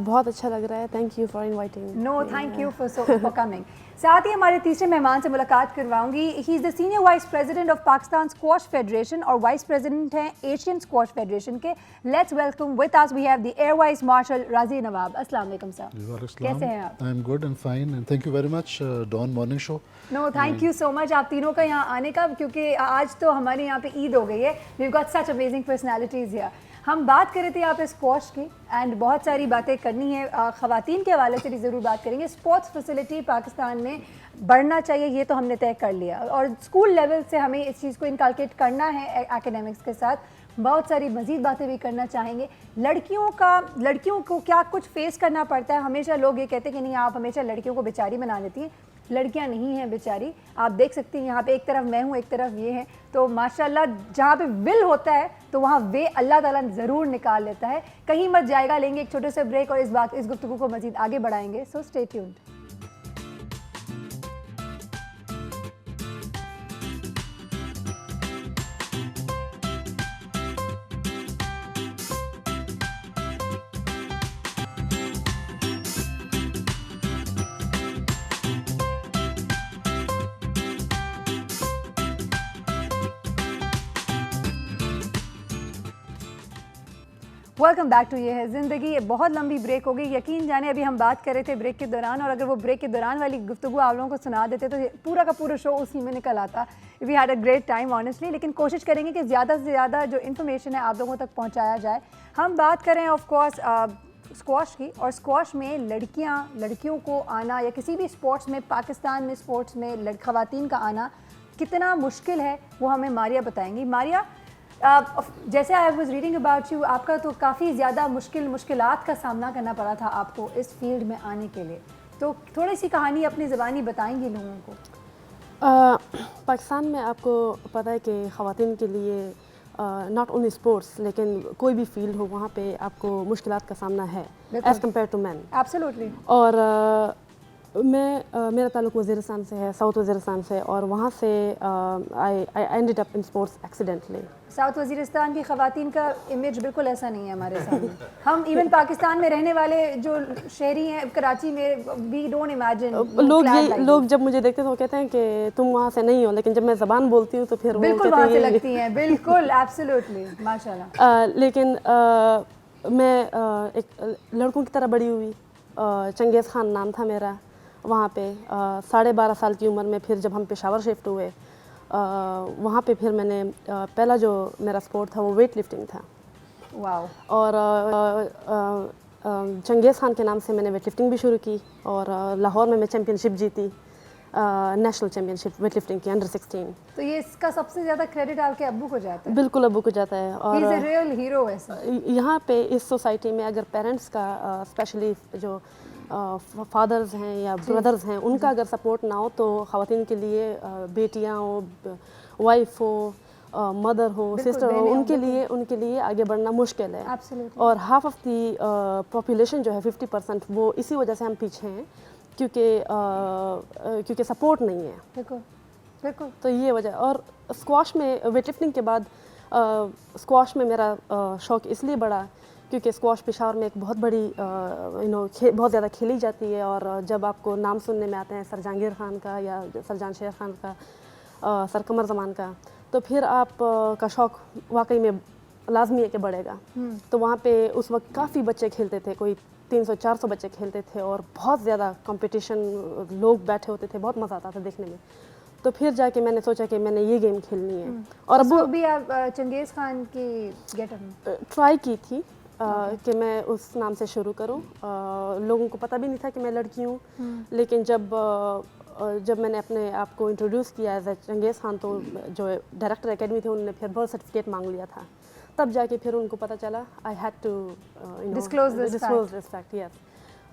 बहुत अच्छा लग रहा है, thank you for inviting. No thank you for coming. साथ ही हमारे तीसरे मेहमान से मुलाकात करवाऊंगी। He is the senior vice president of Pakistan squash federation और वाइस प्रेसिडेंट हैं एशियन स्क्वॉश फेडरेशन के। Let's welcome with us we have the air vice marshal Razi Nawab. अस्सलाम वालेकुम सर, कैसे हैं आप? I am good and fine and thank you very much Dawn morning show. No thank you so much आप तीनों का यहाँ आने का, क्योंकि आज तो हमारे यहाँ पे ईद हो गई है। We got such amazing personalities here. हम बात कर रहे थे यहाँ पे स्क्वॉश की एंड बहुत सारी बातें करनी है, ख़वातीन के हवाले से भी ज़रूर बात करेंगे। स्पोर्ट्स फैसिलिटी पाकिस्तान में बढ़ना चाहिए, ये तो हमने तय कर लिया, और स्कूल लेवल से हमें इस चीज़ को इनकलकेट करना है एकेडमिक्स के साथ। बहुत सारी मज़ीद बातें भी करना चाहेंगे। लड़कियों को क्या कुछ फेस करना पड़ता है। हमेशा लोग ये कहते हैं कि नहीं आप हमेशा लड़कियों को बेचारी बना देती हैं, लड़कियां नहीं हैं बेचारी। आप देख सकती हैं यहाँ पे एक तरफ मैं हूँ, एक तरफ ये है, तो माशाल्लाह जहाँ पे विल होता है तो वहाँ वे अल्लाह ताला ज़रूर निकाल लेता है। कहीं मत जाएगा, लेंगे एक छोटे से ब्रेक और इस गुफ्तगू को मज़ीद आगे बढ़ाएंगे। So stay tuned. Welcome back to Yeh Hai ज़िंदगी। ये बहुत लंबी ब्रेक हो गई, यकीन जाने अभी हम बात कर रहे थे ब्रेक के दौरान, और अगर वो ब्रेक के दौरान वाली गुफ्तगू आप लोगों को सुना देते तो पूरा का पूरा शो उसी में निकल आता। We had a great time honestly, लेकिन कोशिश करेंगे कि ज़्यादा से ज़्यादा जो इन्फॉर्मेशन है आप लोगों तक पहुँचाया जाए। हम बात करें ऑफ कोर्स स्क्वॉश की, और स्क्वॉश में लड़कियों को आना या किसी भी स्पोर्ट्स में, पाकिस्तान में स्पोर्ट्स में ख़वातीन का आना कितना मुश्किल है वो हमें मारिया बताएंगी। मारिया, जैसे I was reading about you, आपका तो काफ़ी ज़्यादा मुश्किलात का सामना करना पड़ा था आपको इस फील्ड में आने के लिए, तो थोड़ी सी कहानी अपनी ज़बानी बताएंगी लोगों को। पाकिस्तान में आपको पता है कि ख़वातीन के लिए नॉट ओनली स्पोर्ट्स लेकिन कोई भी फील्ड हो वहाँ पे आपको मुश्किलात का सामना है as compare to man. Absolutely. और मेरा ताल्लुक वज़ीरिस्तान से है, साउथ वज़ीरिस्तान से, और वहाँ से I ended up in sports accidentally. South Waziristan की ख़वातीन का इमेज बिल्कुल ऐसा नहीं है हमारे सामने। हम इवन पाकिस्तान में रहने वाले जो शहरी हैं कराची में, वी डोंट इमेजिन। लोग जब मुझे देखते हैं तो वो कहते हैं कि तुम वहाँ से नहीं हो, लेकिन जब मैं ज़बान बोलती हूँ तो फिर वो बिल्कुल वहाँ से लगती हैं, बिल्कुल एब्सोल्युटली माशाल्लाह। लेकिन मैं एक लड़कों की तरह बड़ी हुई। चंगेज़ खान नाम था मेरा वहाँ पे। 12.5 साल की उम्र में फिर जब हम पेशावर शिफ्ट हुए, वहाँ पे फिर मैंने पहला जो मेरा स्पोर्ट था वो वेट लिफ्टिंग था। वाओ। और चंगेज़ खान के नाम से मैंने वेट लिफ्टिंग भी शुरू की, और लाहौर में मैं चैम्पियनशिप जीती, नेशनल चैम्पियनशिप वेट लिफ्टिंग की अंडर 16। तो ये इसका सबसे ज़्यादा क्रेडिट आपके अब्बू को जाता है? बिल्कुल अब्बू को जाता है। और he is a real hero. वैसे यहाँ पे इस सोसाइटी में अगर पेरेंट्स का स्पेशली जो फादर्स हैं या ब्रदर्स हैं, उनका अगर सपोर्ट ना हो तो ख़वातीन के लिए, बेटियाँ हो, वाइफ हो, मदर हो, सिस्टर हो, उनके लिए आगे बढ़ना मुश्किल है। Absolutely. और हाफ ऑफ दी पॉपुलेशन जो है 50%, वो इसी वजह से हम पीछे हैं क्योंकि सपोर्ट नहीं है। बिल्कुल बिल्कुल। तो ये वजह। और स्क्वाश में, वेट लिफ्टिंग के बाद स्क्वाश में मेरा शौक़ इसलिए बढ़ा क्योंकि स्क्वाश पेशावर में एक बहुत बड़ी बहुत ज़्यादा खेली जाती है। और जब आपको नाम सुनने में आते हैं सर जहांगीर खान का या सर जानशेर खान का, सर कमर जमान का, तो फिर आप का शौक़ वाकई में लाजमी है कि बढ़ेगा। तो वहाँ पे उस वक्त काफ़ी बच्चे खेलते थे, कोई 300-400 बच्चे खेलते थे, और बहुत ज़्यादा कंपटीशन, लोग बैठे होते थे, बहुत मज़ा आता था देखने में। तो फिर जाके मैंने सोचा कि मैंने ये गेम खेलनी है। और अब भी आप चंगेज़ खान की गेटअप में ट्राई की थी कि मैं उस नाम से शुरू करूं। लोगों को पता भी नहीं था कि मैं लड़की हूं, लेकिन जब मैंने अपने आप को इंट्रोड्यूस किया एज ए चंगेज़ खान, तो जो डायरेक्टर एकेडमी थे उन्होंने फिर बर्थ सर्टिफिकेट मांग लिया था। तब जाके फिर उनको पता चला I had to disclose this fact. Yes.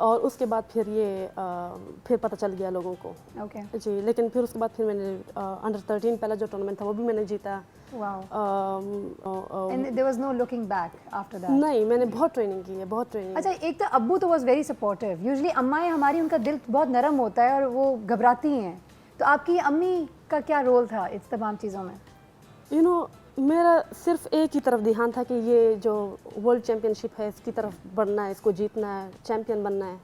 और उसके बाद फिर पता चल गया लोगों को। ओके जी। लेकिन फिर उसके बाद फिर मैंने अंडर 13 पहला जो टूर्नामेंट था वो भी मैंने जीता। Wow. And there was no looking back after that? नहीं, मैंने बहुत ट्रेनिंग की है, बहुत ट्रेनिंग। अच्छा, एक तो अब्बू तो वाज वेरी सपोर्टिव। यूजुअली अम्माएं हमारी, उनका दिल बहुत नरम होता है और वो घबराती हैं। तो आपकी अम्मी का क्या रोल था इस तमाम चीज़ों में? मेरा सिर्फ एक ही तरफ ध्यान था कि ये जो वर्ल्ड चैम्पियनशिप है इसकी तरफ बढ़ना है, इसको जीतना है, चैम्पियन बनना है।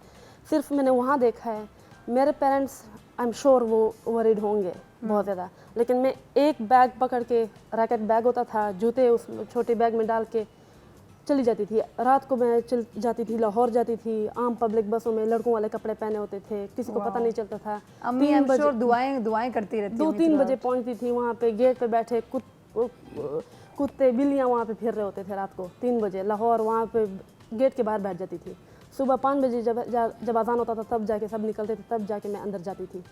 सिर्फ मैंने वहाँ देखा है। मेरे पेरेंट्स आई एम श्योर वो वरीड होंगे बहुत ज़्यादा, लेकिन मैं एक बैग पकड़ के, रैकेट बैग होता था, जूते उस छोटे बैग में डाल के चली जाती थी। रात को मैं चल जाती थी, लाहौर जाती थी, आम पब्लिक बसों में लड़कों वाले कपड़े पहने होते थे, किसी को पता नहीं चलता था। अम्मी आई एम श्योर दुआएं करती रहती। 2-3 बजे पहुँचती थी वहाँ पे, गेट पे बैठे कुत्ते बिल्लियाँ वहाँ पे फिर रहे होते थे। रात को 3 बजे लाहौर वहाँ पे गेट के बाहर बैठ जाती थी। सुबह 5 बजे जब अजान होता था तब जाके सब निकलते थे, तब जाके मैं अंदर जाती थी।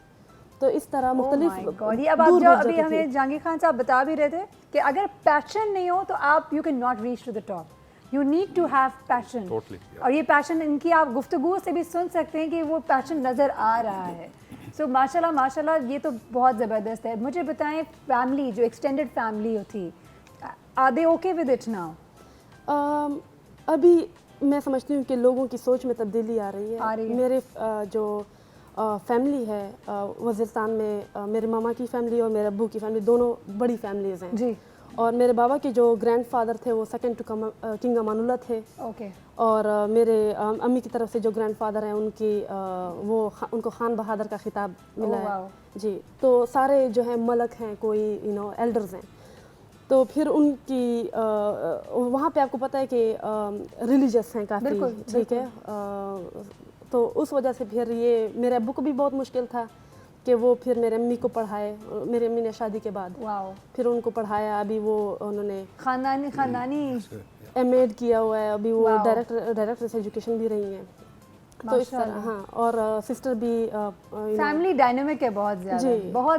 तो इस तरह मुख्तलिफ। अब आप जो अभी हमें जहांगीर खान साहब बता भी रहे थे कि अगर पैशन नहीं हो तो आप you can not reach to the top, you need to have passion. और ये पैशन इनकी आप गुफ्तगू से भी सुन सकते हैं कि वो पैशन नज़र आ रहा है। सो माशाल्लाह माशाल्लाह, ये तो बहुत ज़बरदस्त है। मुझे बताएं, फैमिली जो एक्सटेंडेड फैमिली थी, are they okay with it now? अभी मैं समझती हूँ कि लोगों की सोच में तब्दीली आ रही है। मेरे जो फैमिली है वज़ीरिस्तान में, मेरे मामा की फैमिली और मेरे अब्बू की फैमिली दोनों बड़ी फैमिलीज़ हैं जी। और मेरे बाबा के जो ग्रैंडफादर थे वो सेकंड टू किंग अमानुल्लाह थे। ओके। और मेरे अम्मी की तरफ से जो ग्रैंडफादर हैं उनकी उनको खान बहादुर का खिताब मिला है जी। तो सारे जो है मलक हैं, कोई एल्डर्स हैं। तो फिर उनकी वहाँ पे आपको पता है कि रिलीजियस हैं काफ़ी, ठीक है। तो उस वजह से फिर ये मेरे अब्बू को भी बहुत मुश्किल था कि वो फिर मेरे अम्मी को पढ़ाए। मेरी अम्मी ने शादी के बाद फिर उनको पढ़ाया। अभी वो उन्होंने खानदानी एमएड किया हुआ है, अभी वो डायरेक्टर से एजुकेशन भी रही हैं। तो इस तरह। हाँ। और सिस्टर भी फैमिली डायनामिक है बहुत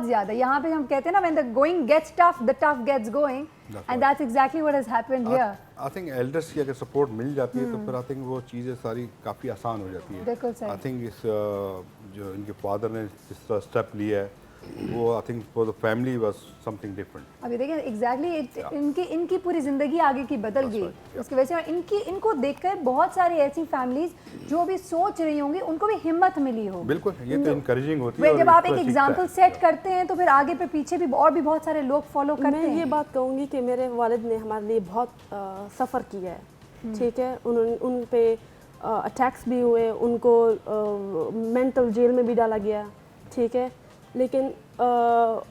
ज़्यादा। यहाँ पे हम कहते हैं ना, when the going gets tough the tough gets going, and that's exactly what has happened here. I think elders की अगर सपोर्ट मिल जाती है तो फिर आई थिंक वो चीज़ें सारी काफ़ी आसान हो जाती है। बिल्कुल सही। आई थिंक इस जो इनके फादर ने जिस तरह स्टेप लिया है वो I think for the family was something different. अभी देखिए एग्जैक्टली इनकी पूरी ज़िंदगी आगे की बदल गई इसकी वजह से, और इनको देखकर बहुत सारी ऐसी फैमिलीज जो अभी सोच रही होंगी उनको भी हिम्मत मिली हो। बिल्कुल, ये तो इनकरेजिंग होती है। जब आप एक एग्जाम्पल सेट करते हैं तो फिर आगे पे पीछे भी और भी बहुत सारे लोग फॉलो करते हैं। मैं ये बात कहूँगी कि मेरे वालिद ने हमारे लिए बहुत सफ़र किया है, ठीक है। उन पे अटैक्स भी हुए, उनको मेंटल जेल में भी डाला गया, ठीक है, लेकिन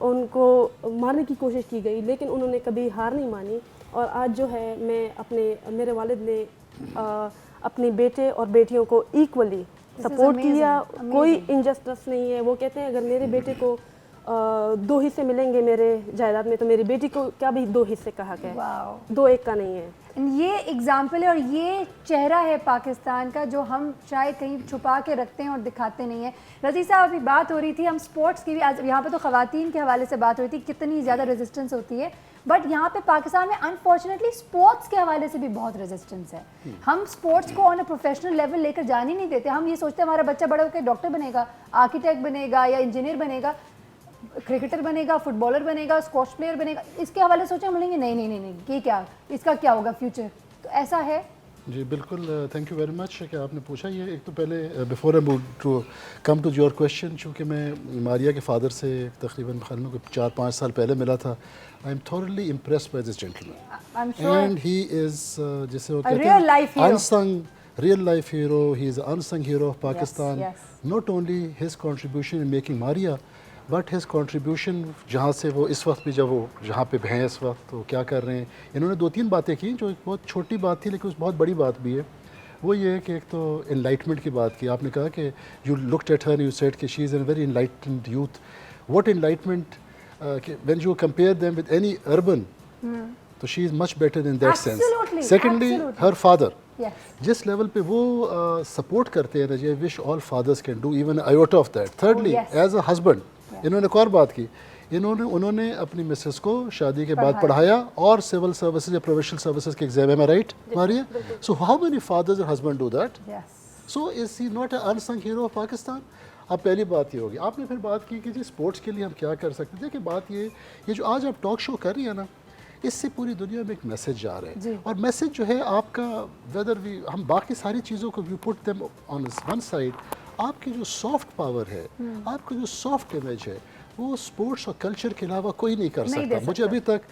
उनको मारने की कोशिश की गई, लेकिन उन्होंने कभी हार नहीं मानी। और आज जो है मेरे वालिद ने अपने बेटे और बेटियों को इक्वली सपोर्ट किया, कोई इनजस्टिस नहीं है। वो कहते हैं अगर मेरे बेटे को 2 हिस्से मिलेंगे मेरे जायदाद में तो मेरी बेटी को क्या भी 2 हिस्से कहा गया, 2-1 का नहीं है। ये एग्जाम्पल है और ये चेहरा है पाकिस्तान का जो हम शायद कहीं छुपा के रखते हैं और दिखाते नहीं हैं। रज़ी साहब, अभी बात हो रही थी हम स्पोर्ट्स की भी, आज यहाँ पे तो ख़वातीन के हवाले से बात हो रही थी कितनी ज़्यादा रेजिस्टेंस होती है, बट यहाँ पे पाकिस्तान में अनफॉर्चुनेटली स्पोर्ट्स के हवाले से भी बहुत रेजिस्टेंस है। हम स्पोर्ट्स को ऑन अ प्रोफेशनल लेवल लेकर जान ही नहीं देते। हम ये सोचते हैं हमारा बच्चा बड़ा होकर डॉक्टर बनेगा, आर्किटेक्ट बनेगा या इंजीनियर बनेगा, क्रिकेटर बनेगा, फुटबॉलर बनेगा, स्क्वॉश प्लेयर बनेगा, इसके हवाले सोचे हम बोलेंगे नहीं नहीं नहीं नहीं कि क्या इसका क्या होगा फ्यूचर। तो ऐसा है जी बिल्कुल। थैंक यू वेरी मच कि आपने पूछा ये। एक तो पहले before I move to come to your question, चूँकि मैं मारिया के फादर से तकरीबन 4-5 साल पहले मिला था, I am thoroughly impressed by this gentleman and he is जैसे वो कहते हैं unsung real life hero, he is unsung hero of Pakistan. Not only his contribution in making Maria but his contribution जहाँ से वो इस वक्त भी जब वो जहाँ पे हैं इस वक्त तो क्या कर रहे हैं। इन्होंने 2-3 बातें की जो एक बहुत छोटी बात थी लेकिन उस बहुत बड़ी बात भी है। वो ये है कि एक तो एनलाइटमेंट की बात की आपने, कहा कि you looked at her, you said कि she is an very enlightened youth. What enlightenment, when you compare them with any urban तो she is much better in that sense. Secondly her father, जिस level पे वो support करते हैं, I wish all fathers can do even iota of that. Thirdly as a husband, इन्होंने एक और बात की, उन्होंने अपनी मिसेस को शादी के बाद पढ़ाया और सिविल सर्विसेज या प्रोफेशनल सर्विसेज के एग्जाम में, right Maria? So how many fathers और husband do that? So is he not a unsung hero of Pakistan? अब पहली बात ये होगी। आपने फिर बात की कि जी स्पोर्ट्स के लिए हम क्या कर सकते हैं। देखिए बात ये जो आज आप टॉक शो कर रही है ना, इससे पूरी दुनिया में एक मैसेज जा रहा है। और मैसेज जो है आपका, वेदर वी हम बाकी सारी चीज़ों को we put them on one side, आपकी जो सॉफ्ट पावर है, आपका जो सॉफ्ट इमेज है, वो स्पोर्ट्स और कल्चर के अलावा कोई नहीं कर सकता। मुझे अभी तक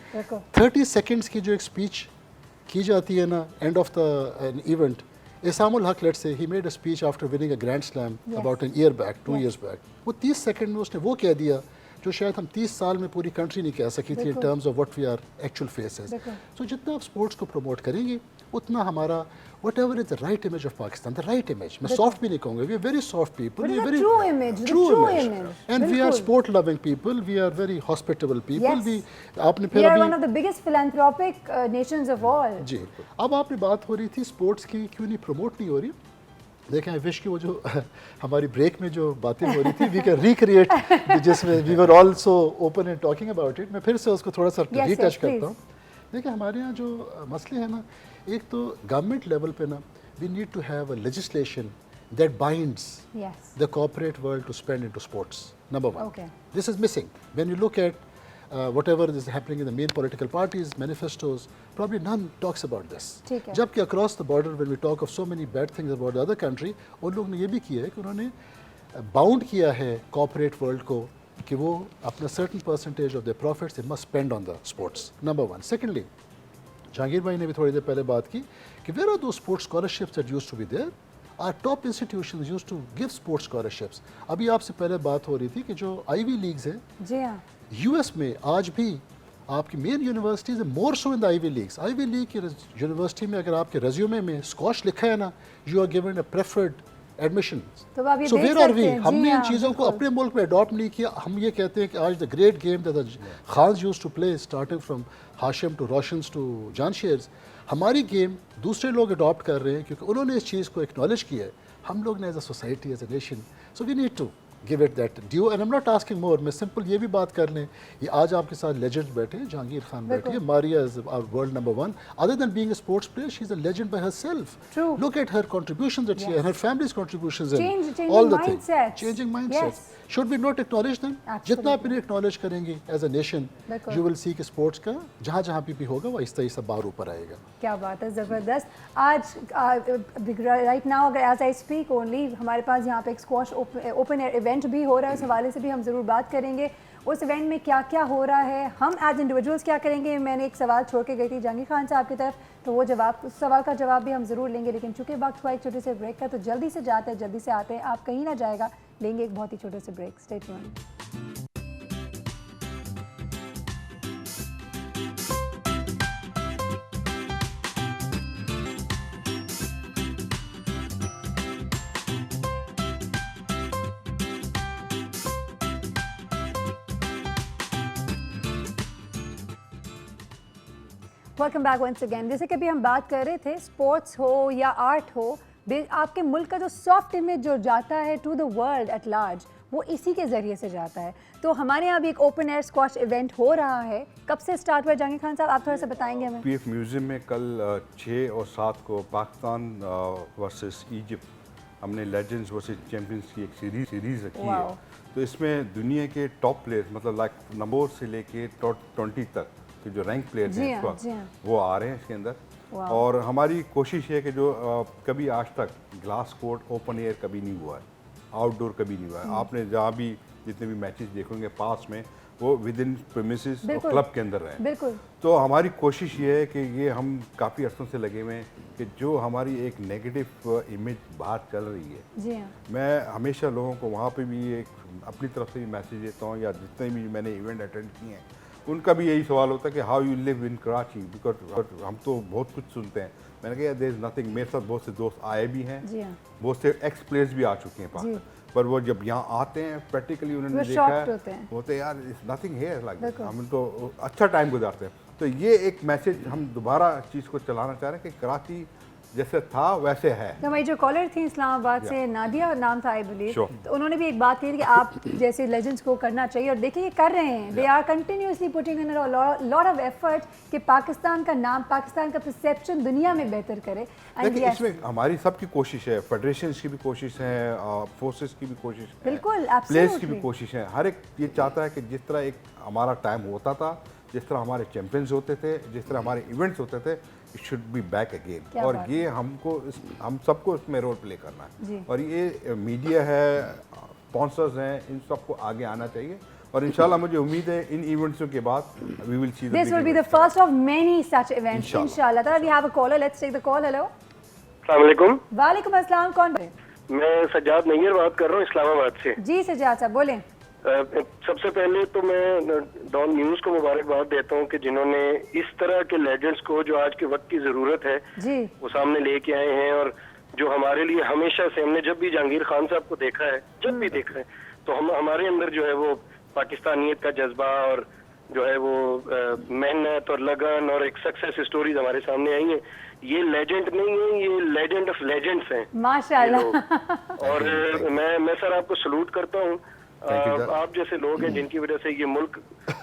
30 सेकेंड्स की जो एक स्पीच की जाती है ना एंड ऑफ द इवेंट, इसामुल हक let's say he made a speech after winning a grand slam about an year back, 2 years back, वो 30 सेकेंड में उसने वो कह दिया जो शायद हम 30 साल में पूरी कंट्री नहीं कह सकी थी in terms of what we are actual faces. So जितना आप स्पोर्ट्स को प्रमोट करेंगे उतना हमारा whatever is the right image of Pakistan, the right image, मैं soft भी नहीं कहूँगा, we are very soft people, we are very true image, and we are sport loving people, we are very hospitable people, we are one of the biggest philanthropic nations of all। जी, अब आपने बात हो रही थी sports की क्यों नहीं promote नहीं हो रही। देखें, आई विश की वो जो हमारी ब्रेक में जो बातें हो रही थी वी कैन रिक्रिएट, जिसमें we were also open and talking about it, मैं फिर से उसको थोड़ा सा रीटच करता हूँ। देखिए हमारे यहाँ जो मसले हैं ना, एक तो गवर्नमेंट लेवल पे ना we need to have a legislation that binds the corporate world to spend into sports, number 1। This is missing when you look at whatever is happening in the main political parties, manifestos, probably none talks about this. जबकि across the border when we talk of so many bad things about the other country, उन लोग ने ये भी किया है कि उन्होंने बाउंड किया है कॉर्पोरेट वर्ल्ड को कि वो अपना certain percentage of their profits they must spend on the sports, number 1. Secondly, Jahangir भाई ने भी थोड़ी देर पहले बात की कि where are those sports scholarships that used to be there? Our top institutions used to give sports scholarships. अभी आपसे पहले बात हो रही थी कि जो आईवी लीग्स हैं, जी हाँ, यूएस में आज भी आपकी main universities more so in the Ivy Leagues. Ivy League की यूनिवर्सिटी में अगर आपके रेज्यूमे में स्कॉश लिखा है ना, you are given a preferred admission. So where are we? हमने इन चीज़ों को अपने मुल्क में अडॉप्ट नहीं किया। हम ये कहते हैं कि आज the great game that the Khans used to play starting from Hashim to Roshans to Janshers, हमारी गेम दूसरे लोग अडॉप्ट कर रहे हैं क्योंकि उन्होंने इस चीज़ को एक्नॉलेज किया है। हम लोग ने as a society, as a nation, so we need to give it that due and I am not asking more. मैं सिंपल ये भी बात कर लें, ये आज आपके साथ लेजेंड्स बैठे हैं, जहांगीर खान बैठी है, Maria is our world number 1, other than being a sports player she is a legend by herself. Look at her contributions that she and her families contributions in all the things, changing mindsets. Should we not acknowledge them? जितना आप इन्हें acknowledge करेंगे as a nation, you will see कि sports का जहाँ जहाँ भी होगा वो आहिस्ता आहिस्ता बाहर ऊपर आएगा। क्या बात है, ज़बरदस्त। आज राइट नाउ अगर एज आई स्पीक ओनली हमारे पास यहाँ पे एक स्क्वॉश ओपन एयर इवेंट भी हो रहा है, उस हवाले से भी हम ज़रूर बात करेंगे। उस इवेंट में क्या क्या हो रहा है, हम एज इंडिविजुअल्स क्या करेंगे। मैंने एक सवाल छोड़ के गई थी जहांगीर खान साहब की तरफ, तो वो जवाब, उस सवाल का जवाब भी हम ज़रूर लेंगे, लेकिन चूँकि वक्त हुआ एक छोटे से ब्रेक का, तो जल्दी से जाते हैं, जल्दी से आते हैं, आप कहीं ना जाएगा, लेंगे एक बहुत ही छोटे से break. Stay tuned. Welcome back once again. जैसे कि अभी हम बात कर रहे थे, स्पोर्ट्स हो या आर्ट हो, आपके मुल्क का जो सॉफ्ट इमेज जो जाता है to the world at large, वो इसी के ज़रिए से जाता है। तो हमारे यहाँ भी एक ओपन एयर स्क्वॉश इवेंट हो रहा है, कब से स्टार्ट हुआ जहांगीर खान साहब, आप थोड़ा सा बताएंगे हमें? पीएफ म्यूज़ियम में कल 6 और 7 को पाकिस्तान वर्सेस इजिप्ट, हमने लेजेंड्स वर्सेस चैंपियंस की एक सीरीज़ रखी है। तो इसमें दुनिया के टॉप प्लेयर्स, मतलब लाइक नंबर से लेके टॉप 20 तक के जो रैंक प्लेयर्स हैं इस वक्त, वो आ रहे हैं इसके अंदर। और हमारी कोशिश है कि जो कभी आज तक ग्लास कोर्ट ओपन एयर कभी नहीं हुआ है, आउटडोर कभी नहीं हुआ है। आपने जहाँ भी जितने भी मैचेस देखोगे पास में, वो विद इन प्रीमिसेस और क्लब के अंदर रहे। तो हमारी कोशिश ये है कि ये हम काफ़ी अरसों से लगे हुए हैं कि जो हमारी एक नेगेटिव इमेज बाहर चल रही है, जी हाँ। मैं हमेशा लोगों को वहाँ पे भी एक अपनी तरफ से भी मैसेज देता हूँ, या जितने भी मैंने इवेंट अटेंड किए हैं उनका भी यही सवाल होता है कि how you live in Karachi, because हम तो बहुत कुछ सुनते हैं। मैंने कहा देयर इज नथिंग। मेरे साथ बहुत से दोस्त आए भी हैं, बहुत से एक्स प्लेयर्स भी आ चुके हैं पास, पर वो जब यहाँ आते हैं प्रैक्टिकली उन्होंने देखा है, होते यार इज नथिंग हियर लाइक, हम तो अच्छा टाइम गुजारते हैं। तो ये एक मैसेज हम दोबारा चीज़ को चलाना चाह रहे हैं कि कराची जैसे था वैसे है। तो हमारी जो कॉलर थी इस्लामाबाद से, नादिया नाम था आई बिलीव, तो उन्होंने भी एक बात कही थी कि आप जैसे लेजेंड्स को करना चाहिए, और देखिए ये कर रहे हैं। They are continuously putting in lot of effort कि पाकिस्तान का नाम, पाकिस्तान का परसेप्शन दुनिया में बेहतर करे। देखिए इसमें हमारी सबकी कोशिश है, फेडरेशन की भी कोशिश है, फोर्सेस की भी कोशिश है, बिल्कुल प्लेयर्स की भी कोशिश है। हर एक ये चाहता है कि जिस तरह एक हमारा टाइम होता था, जिस तरह हमारे चैंपियंस होते थे, जिस तरह हमारे इवेंट्स होते थे, it should be back again. और ये हमको हम सबको इसमें रोल प्ले करना है। और ये मीडिया है, स्पॉन्सर्स हैं, इन सबको आगे आना चाहिए। और इंशाल्लाह मुझे उम्मीद है इन इवेंट्स के बाद we will see this will be the first of many such events इंशाल्लाह। We have a caller, let's take the call. Hello, अस्सलाम वालेकुम। वालेकुम अस्सलाम, कौन? मैं सज्जाद नैयर बात कर रहा हूँ इस्लामाबाद से। जी सज्जाद साहब बोलें। सबसे पहले तो मैं डॉन न्यूज़ को मुबारकबाद देता हूँ कि जिन्होंने इस तरह के लेजेंड्स को जो आज के वक्त की ज़रूरत है वो सामने लेके आए हैं। और जो हमारे लिए हमेशा से, हमने जब भी जहांगीर खान साहब को देखा है, जब भी देखा है, तो हमारे अंदर जो है वो पाकिस्तानियत का जज्बा और जो है वो मेहनत और लगन और एक सक्सेस स्टोरीज हमारे सामने आई है। ये लेजेंड नहीं है, ये लेजेंड ऑफ लेजेंड्स हैं माशाल्लाह। और मैं सर आपको सलूट करता हूँ। आप जैसे लोग हैं जिनकी वजह से ये मुल्क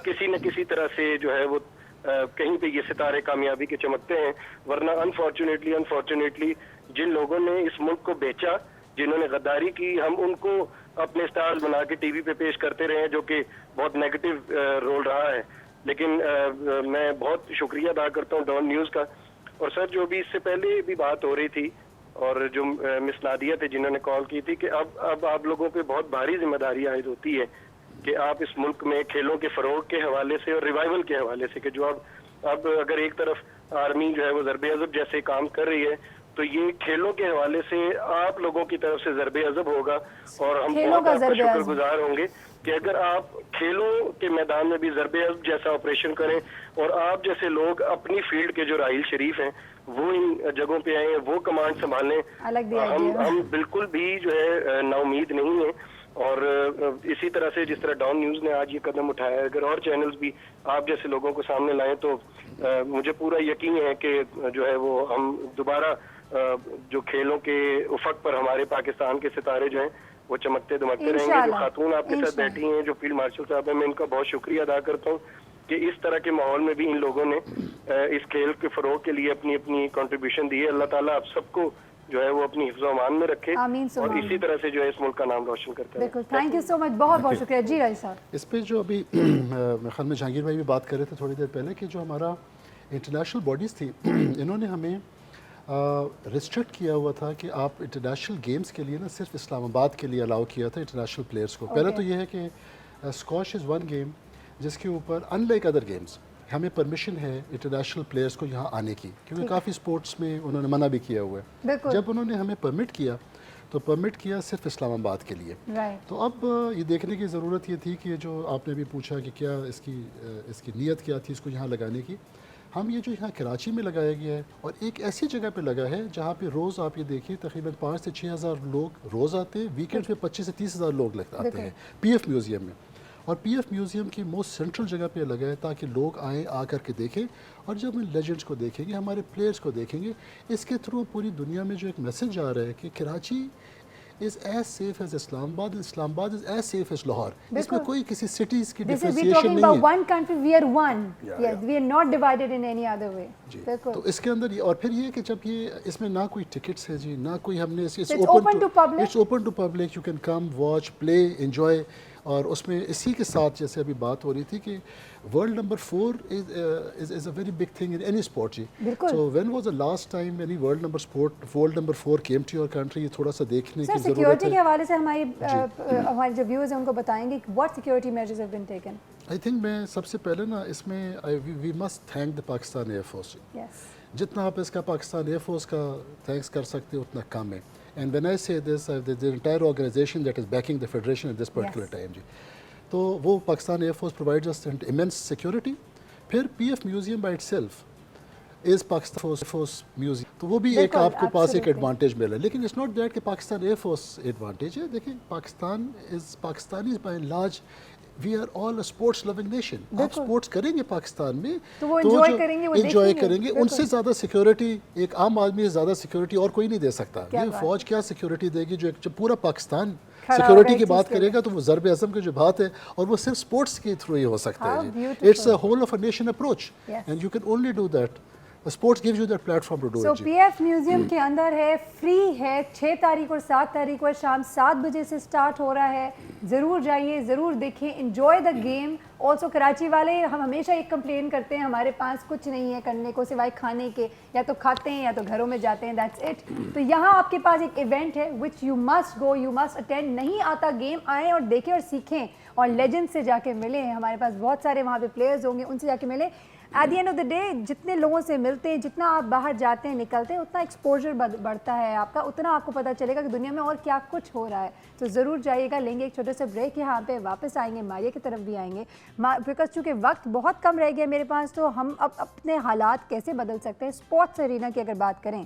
किसी न किसी तरह से जो है वो कहीं पे ये सितारे कामयाबी के चमकते हैं। वरना अनफॉर्चुनेटली जिन लोगों ने इस मुल्क को बेचा, जिन्होंने गद्दारी की, हम उनको अपने स्टार्स बना के टीवी पे पेश करते रहे, जो कि बहुत नेगेटिव रोल रहा है। लेकिन मैं बहुत शुक्रिया अदा करता हूँ डॉन न्यूज़ का। और सर जो भी इससे पहले भी बात हो रही थी, और जो मिस नादिया थे जिन्होंने कॉल की थी, कि अब आप लोगों पे बहुत भारी जिम्मेदारी आयद होती है कि आप इस मुल्क में खेलों के फरोग के हवाले से और रिवाइवल के हवाले से, कि जो अब अगर एक तरफ आर्मी जो है वो ज़रबे अज़ब जैसे काम कर रही है, तो ये खेलों के हवाले से आप लोगों की तरफ से ज़रबे अज़ब होगा। और हम बहुत आपका शुक्रगुजार होंगे कि अगर आप खेलों के मैदान में भी ज़रबे अज़ब जैसा ऑपरेशन करें, और आप जैसे लोग अपनी फील्ड के जो राहिल शरीफ हैं वो इन जगहों पे आए हैं, वो कमांड संभालें। हम बिल्कुल भी जो है नाउमीद नहीं है। और इसी तरह से जिस तरह डॉन न्यूज़ ने आज ये कदम उठाया है, अगर और चैनल्स भी आप जैसे लोगों को सामने लाएं, तो मुझे पूरा यकीन है कि जो है वो हम दोबारा जो खेलों के उफक पर हमारे पाकिस्तान के सितारे जो हैं वो चमकते दमकते रहेंगे। जो खातून आपके साथ बैठी हैं, जो फील्ड मार्शल साहब हैं, मैं इनका बहुत शुक्रिया अदा करता हूँ कि इस तरह के माहौल में भी इन लोगों ने इस खेल के फरोग के लिए अपनी अपनी कंट्रीब्यूशन दी है। अल्लाह ताला आप सबको जो है वो अपनी हिफ्ज़ अमान में रखे और इसी तरह से जो है इस मुल्क का नाम रोशन करते हैं। थैंक यू सो मच, बहुत बहुत शुक्रिया जी राय साहब। इस पे जो अभी मेरे ख्याल में जहांगीर भाई भी बात कर रहे थे थोड़ी देर पहले कि जो हमारा इंटरनेशनल बॉडीज़ थी इन्होंने हमें रिस्ट्रिक्ट किया हुआ था कि आप इंटरनेशनल गेम्स के लिए ना सिर्फ इस्लामाबाद के लिए अलाउ किया था इंटरनेशनल प्लेयर्स को। पहले तो ये है कि स्क्वॉश इज़ वन गेम जिसके ऊपर अनलाइक अदर गेम्स हमें परमिशन है इंटरनेशनल प्लेयर्स को यहाँ आने की, क्योंकि काफ़ी स्पोर्ट्स में उन्होंने मना भी किया हुआ है। जब उन्होंने हमें परमिट किया तो परमिट किया सिर्फ इस्लामाबाद के लिए। तो अब ये देखने की ज़रूरत ये थी कि जो आपने भी पूछा कि क्या इसकी नीयत क्या थी इसको यहाँ लगाने की। हम ये जो यहाँ कराची में लगाया गया है और एक ऐसी जगह पे लगा है जहाँ पे रोज़ आप ये देखिए तकरीबन 5 से 6 हज़ार लोग रोज़ आते हैं, वीकेंड पे 25 से 30 हज़ार लोग आते हैं पीएफ म्यूज़ियम में। और पीएफ म्यूज़ियम की मोस्ट सेंट्रल जगह पे लगा है ताकि लोग आएँ आकर के देखें और जब हम लेजेंड्स को देखेंगे, हमारे प्लेयर्स को देखेंगे, इसके थ्रू पूरी दुनिया में जो एक मैसेज आ रहा है कि Karachi is as safe as Islamabad, Islamabad is as safe as Lahore. इसमें कोई किसी सिटीज़ की डिफरेंशिएशन नहीं है। One country, we are one, yes, we are not divided in any other way. तो इसके अंदर ये और फिर ये कि जब ये इसमें ना कोई टिकट्स है जी, ना कोई हमने it's open to public, you can come watch play enjoy. और उसमें इसी के साथ जैसे अभी बात हो रही थी कि world number 4 is a very big thing in any sport जी। So when was the last time any world number 4 came to your country? ये थोड़ा सा देखने की ज़रूरत है। सिक्योरिटी के हवाले से हमारे जो व्यूअर्स हैं उनको बताएंगे what security measures have been taken. I think मैं सबसे पहले ना इसमें we must thank the Pakistan air force. जितना आप इसका पाकिस्तान एयरफोर्स का थैंक्स कर सकते हो उतना कम है। And when I say this, the entire organization that is backing the federation at this particular time जी, तो वो Pakistan air force provides us immense security। फिर PF museum by itself is Pakistan air force museum, तो वो भी एक आपको पास एक एडवांटेज मिला है। लेकिन इट्स नॉट दैट कि पाकिस्तान एयरफोर्स एडवांटेज है। देखिए Pakistanis by and large we are all a sports loving nation. आप स्पोर्ट्स करेंगे पाकिस्तान में तो वो एंजॉय करेंगे, उनसे ज़्यादा सिक्योरिटी एक आम आदमी से ज़्यादा सिक्योरिटी और कोई नहीं दे सकता। ये फौज क्या सिक्योरिटी देगी जो पूरा पाकिस्तान सिक्योरिटी की बात करेगा, तो वो ज़रब अज़म की जो बात है और वो सिर्फ स्पोर्ट्स के थ्रू ही हो सकता है जी। It's a whole of a nation approach and you can only do that. Sports gives you that platform to do it. So PF museum के अंदर है, फ्री है, 6 तारीख और 7 तारीख को शाम 7 बजे से स्टार्ट हो रहा है। ज़रूर जाइए, ज़रूर देखें, enjoy the game. Also Karachi वाले हम हमेशा एक कंप्लेन करते हैं हमारे पास कुछ नहीं है करने को सिवाय खाने के, या तो खाते हैं या तो घरों में जाते हैं, दैट्स इट। तो यहाँ आपके पास एक इवेंट है which you must go, you must attend. नहीं आता गेम, आएँ और देखें और सीखें और लेजेंड से जाके मिले। हमारे पास बहुत सारे वहाँ पे प्लेयर्स होंगे, उनसे जाके मिले। At the end of the day जितने लोगों से मिलते हैं, जितना आप बाहर जाते हैं निकलते हैं, उतना एक्सपोजर बढ़ता है आपका, उतना आपको पता चलेगा कि दुनिया में और क्या कुछ हो रहा है। तो ज़रूर जाइएगा। लेंगे एक छोटे से ब्रेक, यहाँ पे वापस आएंगे, मारिया की तरफ भी आएंगे बिकॉज चूँकि वक्त बहुत कम रह गया मेरे पास, तो हम अब अपने हालात कैसे बदल सकते हैं स्पोर्ट्स एरिना की अगर बात करें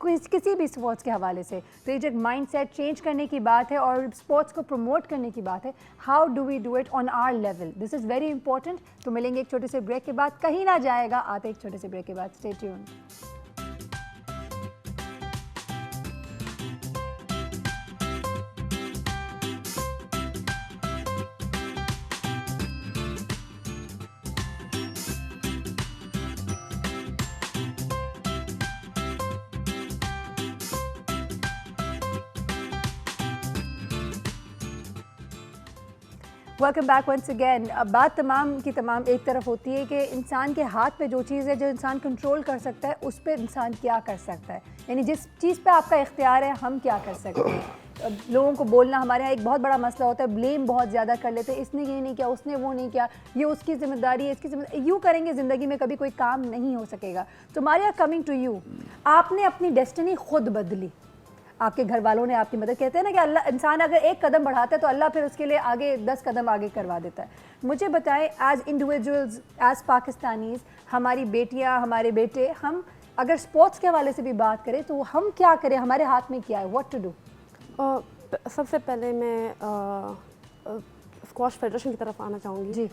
किसी भी स्पोर्ट्स के हवाले से। तो ये जो माइंड सेट चेंज करने की बात है और स्पोर्ट्स को प्रमोट करने की बात है, how do we do it on our level, this is very important. तो मिलेंगे एक छोटे से ब्रेक के बाद, कहीं ना जाएगा, आते एक छोटे से ब्रेक के बाद। Stay tuned. Welcome back once again. बात तमाम की तमाम एक तरफ होती है कि इंसान के हाथ पे जो चीज़ है, जो इंसान कंट्रोल कर सकता है, उस पर इंसान क्या कर सकता है। यानी जिस चीज़ पे आपका इख्तियार है, हम क्या कर सकते हैं। लोगों को बोलना हमारे यहाँ एक बहुत बड़ा मसला होता है, ब्लेम बहुत ज़्यादा कर लेते हैं, इसने ये नहीं किया, उसने वो नहीं किया, ये उसकी जिम्मेदारी है, इसकी जिम्मेदारी। यूँ करेंगे ज़िंदगी में कभी कोई काम नहीं हो सकेगा। तो मारिया, कमिंग टू यू, आपने अपनी डेस्टिनी खुद बदली, आपके घर वालों ने आपकी मदद। कहते हैं ना कि अल्लाह, इंसान अगर एक कदम बढ़ाता है तो अल्लाह फिर उसके लिए आगे 10 कदम आगे करवा देता है। मुझे बताएं, एज इंडिविजुअल्स, एज पाकिस्तानीज़, हमारी बेटियां, हमारे बेटे, हम अगर स्पोर्ट्स के हवाले से भी बात करें तो हम क्या करें, हमारे हाथ में क्या है, व्हाट टू डू? सबसे पहले मैं स्क्वॉश फेडरेशन की तरफ आना चाहूँगी जी।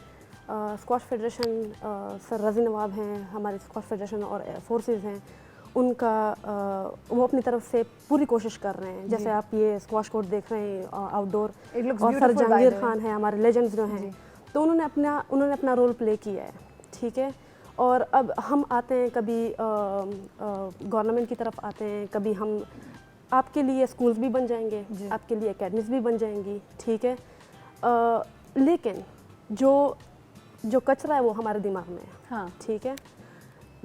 स्क्वॉश फेडरेशन सर रज़ी नवाब हैं, हमारे स्क्वॉश फेडरेशन और फोर्सेस हैं, उनका वो अपनी तरफ से पूरी कोशिश कर रहे हैं। जैसे आप ये स्क्वाश कोर्ट देख रहे हैं आउटडोर, और सर जहांगीर खान है हमारे लेजेंड्स जो हैं, तो उन्होंने अपना रोल प्ले किया है, ठीक है। और अब हम आते हैं, कभी गवर्नमेंट की तरफ आते हैं, कभी हम आपके लिए स्कूल्स भी बन जाएंगे, आपके लिए एकेडमीज भी बन जाएंगी, ठीक है। लेकिन जो कचरा है वो हमारे दिमाग में है, हाँ, ठीक है।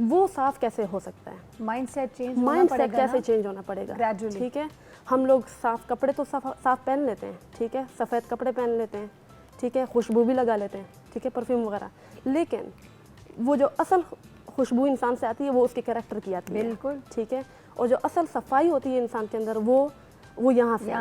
वो साफ कैसे हो सकता है? माइंडसेट कैसे चेंज होना पड़ेगा ग्रेजुअली, ठीक है। हम लोग साफ कपड़े तो साफ पहन लेते हैं, ठीक है, सफ़ेद कपड़े पहन लेते हैं, ठीक है, खुशबू भी लगा लेते हैं, ठीक है, परफ्यूम वगैरह, लेकिन वो जो असल खुशबू इंसान से आती है वो उसके कैरेक्टर की आती है, बिल्कुल, ठीक है। और जो असल सफाई होती है इंसान के अंदर वो यहाँ से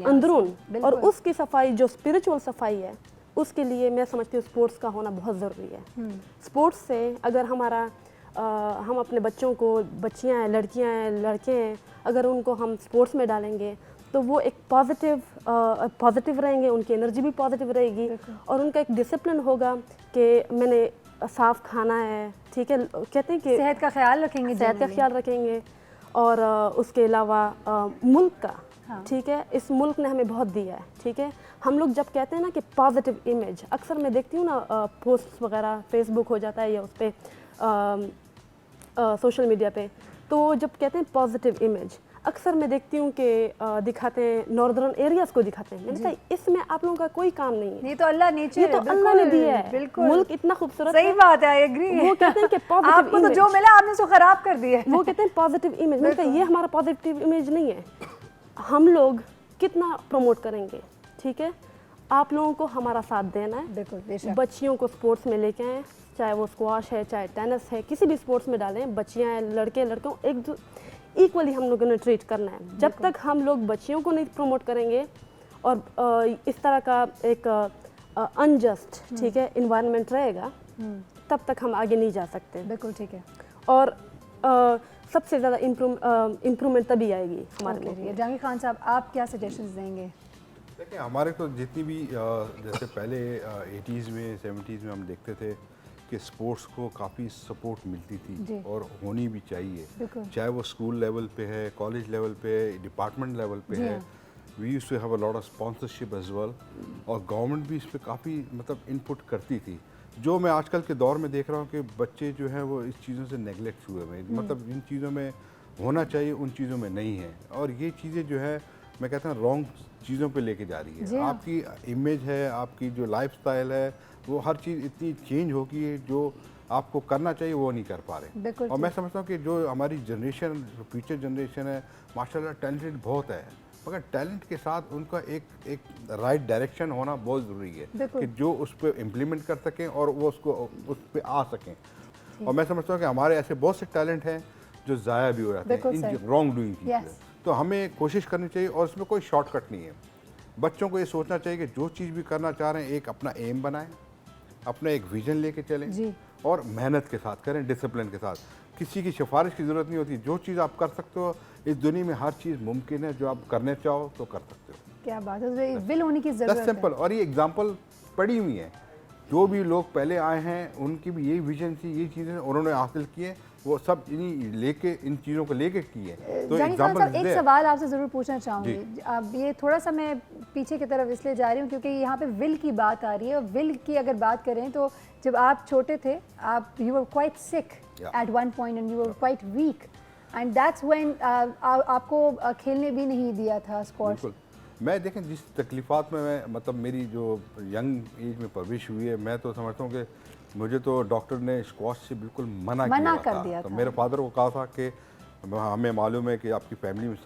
अंदरून, और उसकी सफाई जो स्पिरिचुअल सफाई है, उसके लिए मैं समझती हूँ स्पोर्ट्स का होना बहुत ज़रूरी है। स्पोर्ट्स से अगर हम अपने बच्चों को, बच्चियाँ हैं, लड़कियाँ हैं, लड़के हैं, अगर उनको हम स्पोर्ट्स में डालेंगे तो वो एक पॉजिटिव रहेंगे, उनकी एनर्जी भी पॉजिटिव रहेगी, और उनका एक डिसिप्लिन होगा कि मैंने साफ खाना है, ठीक है, कहते हैं कि सेहत का ख्याल रखेंगे, और उसके अलावा मुल्क का, हाँ, ठीक है, इस मुल्क ने हमें बहुत दिया है, ठीक है। हम लोग जब कहते हैं ना कि पॉजिटिव इमेज, अक्सर मैं देखती हूँ ना पोस्ट वगैरह फेसबुक हो जाता है या उस पर सोशल मीडिया पे, तो जब कहते हैं पॉजिटिव इमेज, अक्सर मैं देखती हूँ कि दिखाते हैं नॉर्दर्न एरियाज को दिखाते हैं। मैंने कहा इसमें आप लोगों का कोई काम नहीं है, ये तो अल्लाह नेचर, ये तो अल्लाह ने दिया है, मुल्क इतना खूबसूरत, सही बात है, आई एग्री। वो कहते हैं कि पॉजिटिव आपको तो जो मिला आपने उसको खराब कर दिया है। वो कहते हैं पॉजिटिव इमेज। मैंने कहा ये हमारा पॉजिटिव इमेज नहीं है, हम लोग कितना प्रमोट करेंगे, ठीक है। आप लोगों को हमारा साथ देना है, बिल्कुल, बच्चियों को स्पोर्ट्स में लेके आएँ, चाहे वो स्क्वाश है, चाहे टेनिस है, किसी भी स्पोर्ट्स में डालें, बच्चियाँ हैं, लड़कों एक इक्वली हम लोगों ने ट्रीट करना है। जब तक हम लोग बच्चियों को नहीं प्रमोट करेंगे और इस तरह का एक अनजस्ट, ठीक है, इन्वायरमेंट रहेगा, तब तक हम आगे नहीं जा सकते। बिल्कुल ठीक है। और सबसे ज़्यादा इम्प्रूवमेंट तभी आएगी हमारे लिए। जहांगीर खान साहब, आप क्या सजेशंस देंगे? देखिए, हमारे तो जितनी भी जैसे पहले 80s में 70s में हम देखते थे कि स्पोर्ट्स को काफ़ी सपोर्ट मिलती थी और होनी भी चाहिए, चाहे वो स्कूल लेवल पे है, कॉलेज लेवल पे है, डिपार्टमेंट लेवल पे है। We used to have a lot of sponsorship as well, और गवर्नमेंट भी इस पर काफ़ी मतलब इनपुट करती थी। जो मैं आजकल के दौर में देख रहा हूँ कि बच्चे जो हैं वो इस चीज़ों से नेगलेक्ट हुए हुए, मतलब जिन चीज़ों में होना चाहिए उन चीज़ों में नहीं है, और ये चीज़ें जो है मैं कहता हूँ रॉन्ग चीज़ों पे लेके जा रही है। आपकी इमेज है, आपकी जो लाइफस्टाइल है, वो हर चीज़ इतनी चेंज हो गई है, जो आपको करना चाहिए वो नहीं कर पा रहे। और मैं समझता हूँ कि जो हमारी जनरेशन, फ्यूचर जनरेशन है, माशाल्लाह टैलेंटेड बहुत है, मगर टैलेंट के साथ उनका एक राइट डायरेक्शन होना बहुत ज़रूरी है कि जो उस पर इम्प्लीमेंट कर सकें और वो उस पर आ सकें। और मैं समझता हूँ कि हमारे ऐसे बहुत से टैलेंट हैं जो ज़ाया भी हो जाते हैं इन रॉन्ग डूइंग चीज़। तो हमें कोशिश करनी चाहिए, और इसमें कोई शॉर्टकट नहीं है। बच्चों को ये सोचना चाहिए कि जो चीज़ भी करना चाह रहे हैं एक अपना एम बनाएं, अपना एक विजन लेके चलें, और मेहनत के साथ करें, डिसिप्लिन के साथ। किसी की सिफारिश की ज़रूरत नहीं होती, जो चीज़ आप कर सकते हो, इस दुनिया में हर चीज़ मुमकिन है, जो आप करने चाहो तो कर सकते हो। क्या बात है, विल होने की ज़रूरत है। सिंपल। और ये एग्जांपल पड़ी हुई है, जो भी लोग पहले आए हैं उनकी भी यही विजन थी, यही चीज़ें उन्होंने हासिल किए, वो सब इन चीज़ों को लेके किए। तो एग्जांपल एक सवाल आपसे ज़रूर पूछना चाहूँगी। अब ये थोड़ा सा मैं पीछे की तरफ इसलिए जा रही हूँ क्योंकि यहाँ पे विल की बात आ रही है, और विल की अगर बात करें तो जब आप छोटे थे, आप you were quite sick at one point and you were quite weak, and that's when आपको खेलने भी नहीं दिया था स्पोर्ट्स। मैं देखें जिस तकलीफ़ात में मैं मतलब मेरी जो यंग एज में परवरिश हुई है, मैं तो समझता हूँ कि मुझे तो डॉक्टर ने स्क्वाश से बिल्कुल मना कर दिया था। तो मेरे फादर को कहा था कि हमें मालूम है कि आपकी फैमिली में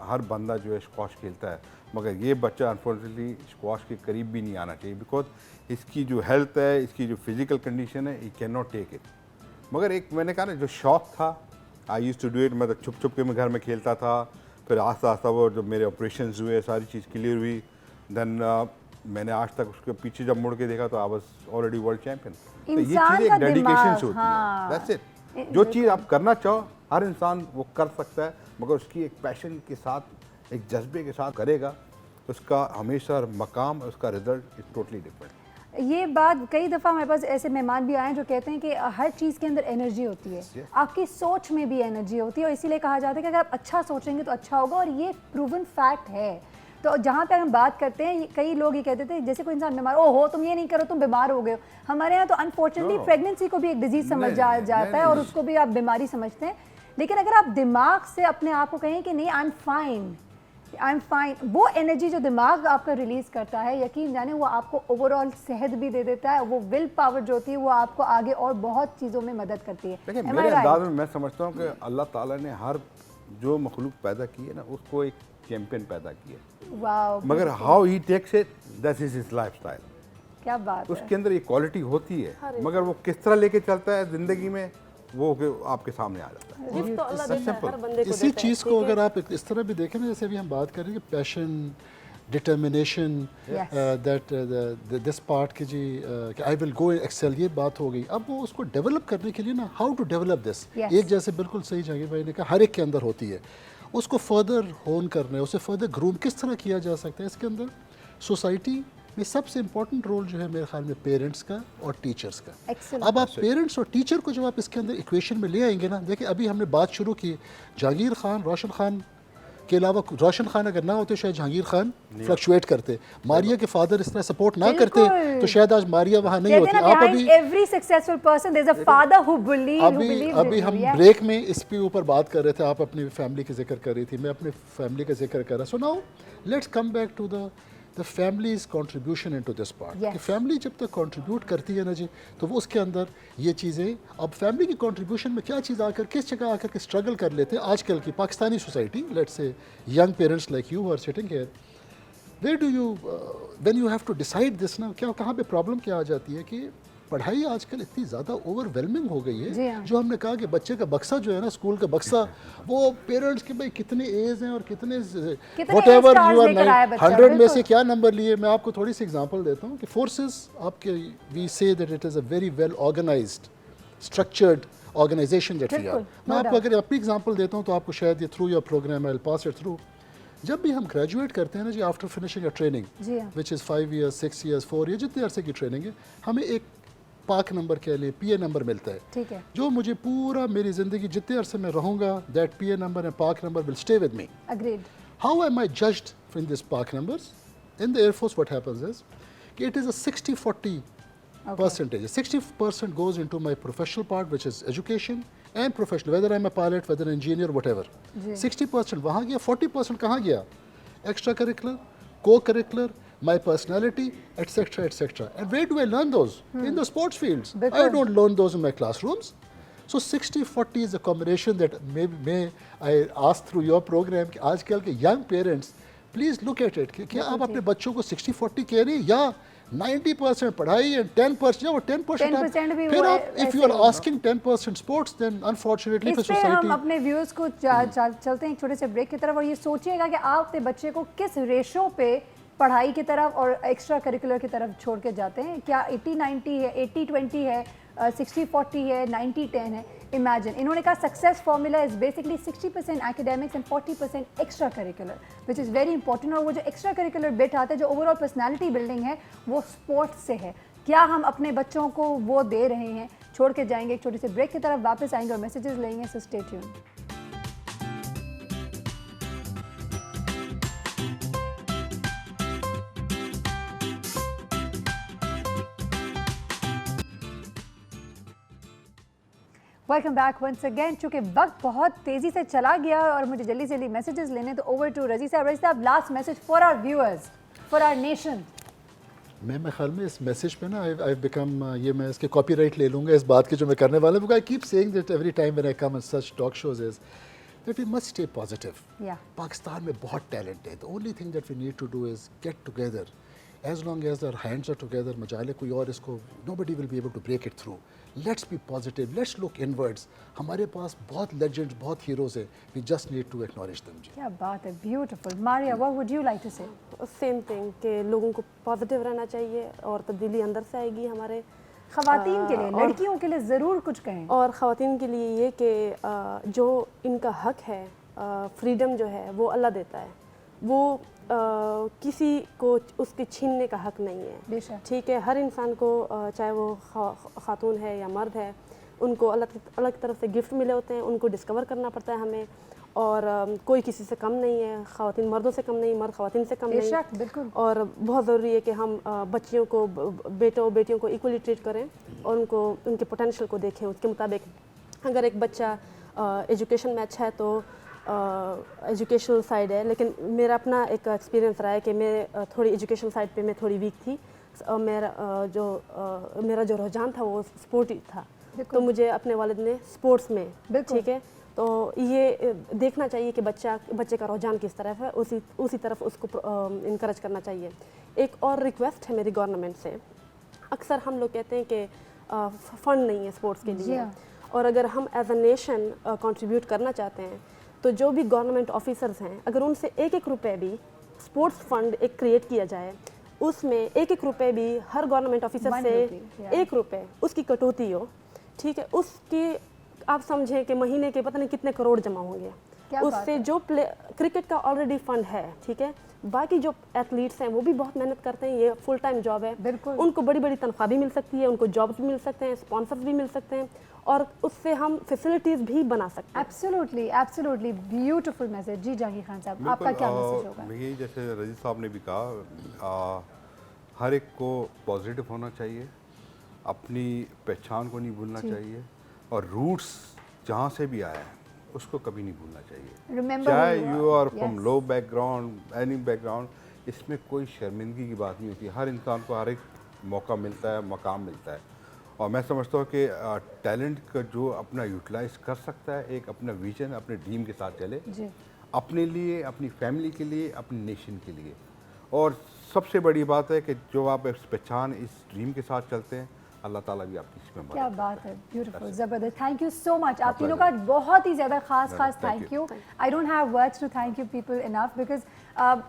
हर बंदा जो है स्क्वाश खेलता है, मगर ये बच्चा अनफॉर्चुनेटली स्क्वाश के करीब भी नहीं आना चाहिए, बिकॉज इसकी जो हेल्थ है, इसकी जो फिज़िकल कंडीशन है, he can not take it. मगर एक मैंने कहा ना, जो शौक़ था, I used to do it, मतलब छुप छुप के मैं घर में खेलता था। फिर आस्ता आस्ता वो जब मेरे ऑपरेशंस हुए, सारी चीज़ क्लियर हुई, देन मैंने आज तक उसके पीछे जब मुड़ के देखा तो I was already world champion. तो ये चीज़ एक डेडिकेशन से होती है, दैट्स इट। जो चीज़ आप करना चाहो हर इंसान वो कर सकता है, मगर उसकी एक पैशन के साथ, एक जज्बे के साथ करेगा, उसका हमेशा मकाम, उसका रिजल्ट इज टोटली डिफरेंट। ये बात कई दफ़ा हमारे पास ऐसे मेहमान भी आए हैं जो कहते हैं कि हर चीज़ के अंदर एनर्जी होती है, आपकी सोच में भी एनर्जी होती है और इसीलिए कहा जाता है कि अगर आप अच्छा सोचेंगे तो अच्छा होगा, और ये प्रूवन फैक्ट है। तो जहाँ पे हम बात करते हैं, कई लोग ये कहते थे जैसे कोई इंसान बीमार, ओहो तुम ये नहीं करो तुम बीमार हो गए हो। हमारे यहाँ तो अनफॉर्चुनेटली प्रेगनेंसी को भी एक डिजीज समझ जाता है और उसको भी आप बीमारी समझते हैं। लेकिन अगर आप दिमाग से अपने आप को कहें कि नहीं आई एम फाइन, वो एनर्जी जो दिमाग आपका रिलीज करता है, यकीन जाने वो आपको ओवरऑल सेहत भी दे देता है। वो विल पावर जो होती है वो आपको आगे और बहुत चीज़ों में मदद करती है। देखिए मेरे अंदाज में मैं समझता हूँ कि अल्लाह ताला ने हर जो मखलूक पैदा की है ना उसको एक चैंपियन पैदा किया, मगर how he takes it that is his lifestyle. क्या बात है, उसके अंदर इक्वालिटी होती है, मगर वो किस तरह लेके चलता है जिंदगी में वो आपके सामने आ जाता है। गिफ्ट तो अल्लाह देता है हर बंदे को। इसी देता है, चीज़ को अगर आप इस तरह भी देखें ना, जैसे अभी हम बात कर रहे हैं कि passion, determination, that this part की जी आई विल गो एक्सेल, ये बात हो गई। अब वो उसको डेवलप करने के लिए ना, हाउ टू डेवलप दिस, एक जैसे बिल्कुल सही जहांगीर भाई ने कहा हर एक के अंदर होती है, उसको फर्दर होन करना है, उसे फर्दर ग्रूम किस तरह किया जा सकता है। इसके अंदर सोसाइटी में सबसे इम्पोर्टेंट रोल जो है मेरे ख्याल में पेरेंट्स का और टीचर्स का। अब आप पेरेंट्स और टीचर को जब आप इसके अंदर इक्वेशन में ले आएंगे ना, देखिए अभी हमने बात शुरू की जहांगीर खान, रोशन खान के अलावा, रोशन खान अगर ना होते शायद जहांगीर खान फ्लक्चुएट करते, मारिया के फादर इस तरह सपोर्ट ना करते तो शायद आज मारिया वहाँ नहीं होती। आप अभी every successful person there is a father who believe, अभी हम ब्रेक में इस पे ऊपर बात कर रहे थे, आप अपनी फैमिली का जिक्र कर रही थी, मैं अपनी फैमिली का जिक्र कर रहा। So now let's come back to the families contribution into this part. कि फैमिली जब तक कंट्रीब्यूट करती है ना जी, तो वो उसके अंदर ये चीज़ें, अब फैमिली की कंट्रीब्यूशन में क्या चीज़ आकर किस जगह आकर के स्ट्रगल कर लेते हैं आजकल की Pakistani society, let's say young parents like you are sitting here, where do you when you have to decide this ना, क्या कहाँ पे प्रॉब्लम क्या आ जाती है कि पढ़ाई आजकल इतनी ज़्यादा ओवरवेलमिंग हो गई है। जो हमने कहा कि बच्चे का बक्सा जो है ना, स्कूल का बक्सा, वो पेरेंट्स के भाई कितने एज हैं और कितने व्हाटएवर यू आर 100 में से क्या नंबर लिए। मैं आपको थोड़ी सी एग्जांपल देता हूँ कि फोर्सेस आपके, we say that it is a very well organised structured organisation that we are. मैं आपको अगर अपनी एग्जांपल देता हूँ तो आपको शायद ये through your programme I will pass it through. जब भी हम ग्रेजुएट करते हैं ना जी, after finishing a training which is 5 years 6 years 4 years जितने अरसे की ट्रेनिंग है, हमें एक पाक नंबर कह लें, पीए नंबर मिलता है। ठीक है, जो मुझे पूरा मेरी ज़िंदगी जितने अरसे में रहूँगा, that PA number and PAK number will stay with me. Agreed. How am I judged in this PAK numbers? In the air force what happens is कि it is a 60-40 percentage. 60% goes into my professional part, which is education and professional, whether I'm a pilot, whether an engineer, whatever. 60% वहाँ गया, 40% कहाँ गया? Extra curricular, co-curricular, my personality, etc., etc. And where do I learn those? In the sports fields. I don't learn those in my classrooms. So 60-40 is a combination that may I ask through your program कि आजकल के young parents please look at it कि क्या आप अपने बच्चों को 60-40 कह रही हैं या 90% पढ़ाई and 10% या 10% भी फिर आप if you are asking 10% sports then unfortunately for society। हम अपने व्यूअर्स को चलते हैं एक छोटे से ब्रेक की तरफ और ये सोचिएगा कि आप अपने बच्चे को किस रेशो पे पढ़ाई की तरफ और एक्स्ट्रा करिकुलर की तरफ छोड़ के जाते हैं। क्या 80-90 है, 80-20 है, 60-40 है, 90-10 है? इमेजिन, इन्होंने कहा success formula is basically 60% academics and 40% extra curricular, which is very important. और वो जो एक्स्ट्रा करिकुलर बिट आता है, जो ओवरऑल पर्सनैलिटी बिल्डिंग है, वो स्पोर्ट्स से है। क्या हम अपने बच्चों को वो दे रहे हैं? छोड़ के जाएंगे एक छोटे से ब्रेक की तरफ, वापस आएंगे और मैसेजेस लेंगे, so stay tuned. Welcome back once again. चूँकि वक्त बहुत तेज़ी से चला गया और मुझे जल्दी से मैसेजेस लेने, तो ओवर टू रजी sahab. Razi sahab, last message for our viewers, for our nation. मैं ख्याल में इस मैसेज पे ना आई बिकम, ये मैं इसके कॉपीराइट ले लूँगा इस बात की जो मैं करने वाला हूँ। I keep saying that every time when I come in such talk shows is that we must stay positive. Pakistan में बहुत टैलेंट है। The only thing that we need to do is get together. As long as our hands are together, मजाले कोई और इसको, nobody will be able to break it through. Let's be positive. Let's look inwards. हमारे पास बहुत legends, बहुत heroes हैं. We just need to acknowledge them. क्या बात है, beautiful. Maria, what would you like to say? Same thing कि लोगों को positive रहना चाहिए और तब्दीली अंदर से आएगी हमारे। ख़वातीन के लिए, लड़कियों के लिए ज़रूर कुछ कहें। और ख़वातीन के लिए ये कि जो इनका हक है, फ्रीडम जो है वो अल्लाह देता है। वो किसी को उसके छीनने का हक नहीं है। बेशक। ठीक है, हर इंसान को चाहे वो खातून है या मर्द है, उनको अलग अलग तरफ से गिफ्ट मिले होते हैं, उनको डिस्कवर करना पड़ता है हमें। और कोई किसी से कम नहीं है, ख़वातीन मर्दों से कम नहीं, मर्द ख़वातीन से कम नहीं। बेशक, बिल्कुल। और बहुत ज़रूरी है कि हम बच्चियों को, बेटियों को इक्वली ट्रीट करें और उनको उनके पोटेंशियल को देखें। उसके मुताबिक अगर एक बच्चा एजुकेशन में अच्छा है तो एजुकेशनल साइड है, लेकिन मेरा अपना एक एक्सपीरियंस रहा है कि मैं थोड़ी एजुकेशन साइड पे मैं थोड़ी वीक थी। मेरा जो रुझान था वो स्पोर्टी था, तो मुझे अपने वालिद ने स्पोर्ट्स में, ठीक है, तो ये देखना चाहिए कि बच्चे का रुझान किस तरफ है, उसी तरफ उसको इनकरेज करना चाहिए। एक और रिक्वेस्ट है मेरी गवर्नमेंट से। अक्सर हम लोग कहते हैं कि फ़ंड नहीं है स्पोर्ट्स के लिए, और अगर हम एज अ नेशन कंट्रीब्यूट करना चाहते हैं तो जो भी गवर्नमेंट ऑफिसर्स हैं, अगर उनसे एक रुपए भी स्पोर्ट्स फंड एक क्रिएट किया जाए, उसमें एक रुपए भी हर गवर्नमेंट ऑफिसर से 1 रुपए उसकी कटौती हो, ठीक है, उसकी आप समझें कि महीने के पता नहीं कितने करोड़ जमा होंगे उससे। जो क्रिकेट का ऑलरेडी फंड है, ठीक है, बाकी जो एथलीट्स हैं वो भी बहुत मेहनत करते हैं, ये फुल टाइम जॉब है, बिल्कुल, उनको बड़ी बड़ी तनख्वाह भी मिल सकती है, उनको जॉब्स भी मिल सकते हैं, स्पॉन्सर्स भी मिल सकते हैं, और उससे हम फैसिलिटीज़ भी बना सकते हैं। Absolutely, absolutely beautiful message. जी जहांगीर खान साहब, आपका क्या मैसेज होगा? यही जैसे रजीज साहब ने भी कहा, हर एक को पॉजिटिव होना चाहिए, अपनी पहचान को नहीं भूलना चाहिए, और रूट्स जहाँ से भी आया है उसको कभी नहीं भूलना चाहिए। चाहे you are from low background, any background, इसमें कोई शर्मिंदगी की बात नहीं होती। हर इंसान को हर एक मौका मिलता है, मकाम मिलता है, और मैं समझता हूँ कि टैलेंट का जो अपना यूटिलाइज कर सकता है, एक अपना विजन, अपने ड्रीम के साथ चले, अपने लिए, अपनी फैमिली के लिए, अपनी नेशन के लिए। और सबसे बड़ी बात है कि जो आप इस पहचान, इस ड्रीम के साथ चलते हैं, अल्लाह ताला भी आपकी इसमें मदद। क्या बात है, ब्यूटीफुल, ज़बरदस्त। थैंक यू सो मच, आप तीनों का बहुत ही ज़्यादा खास thank you. I don't have words to thank you people enough, because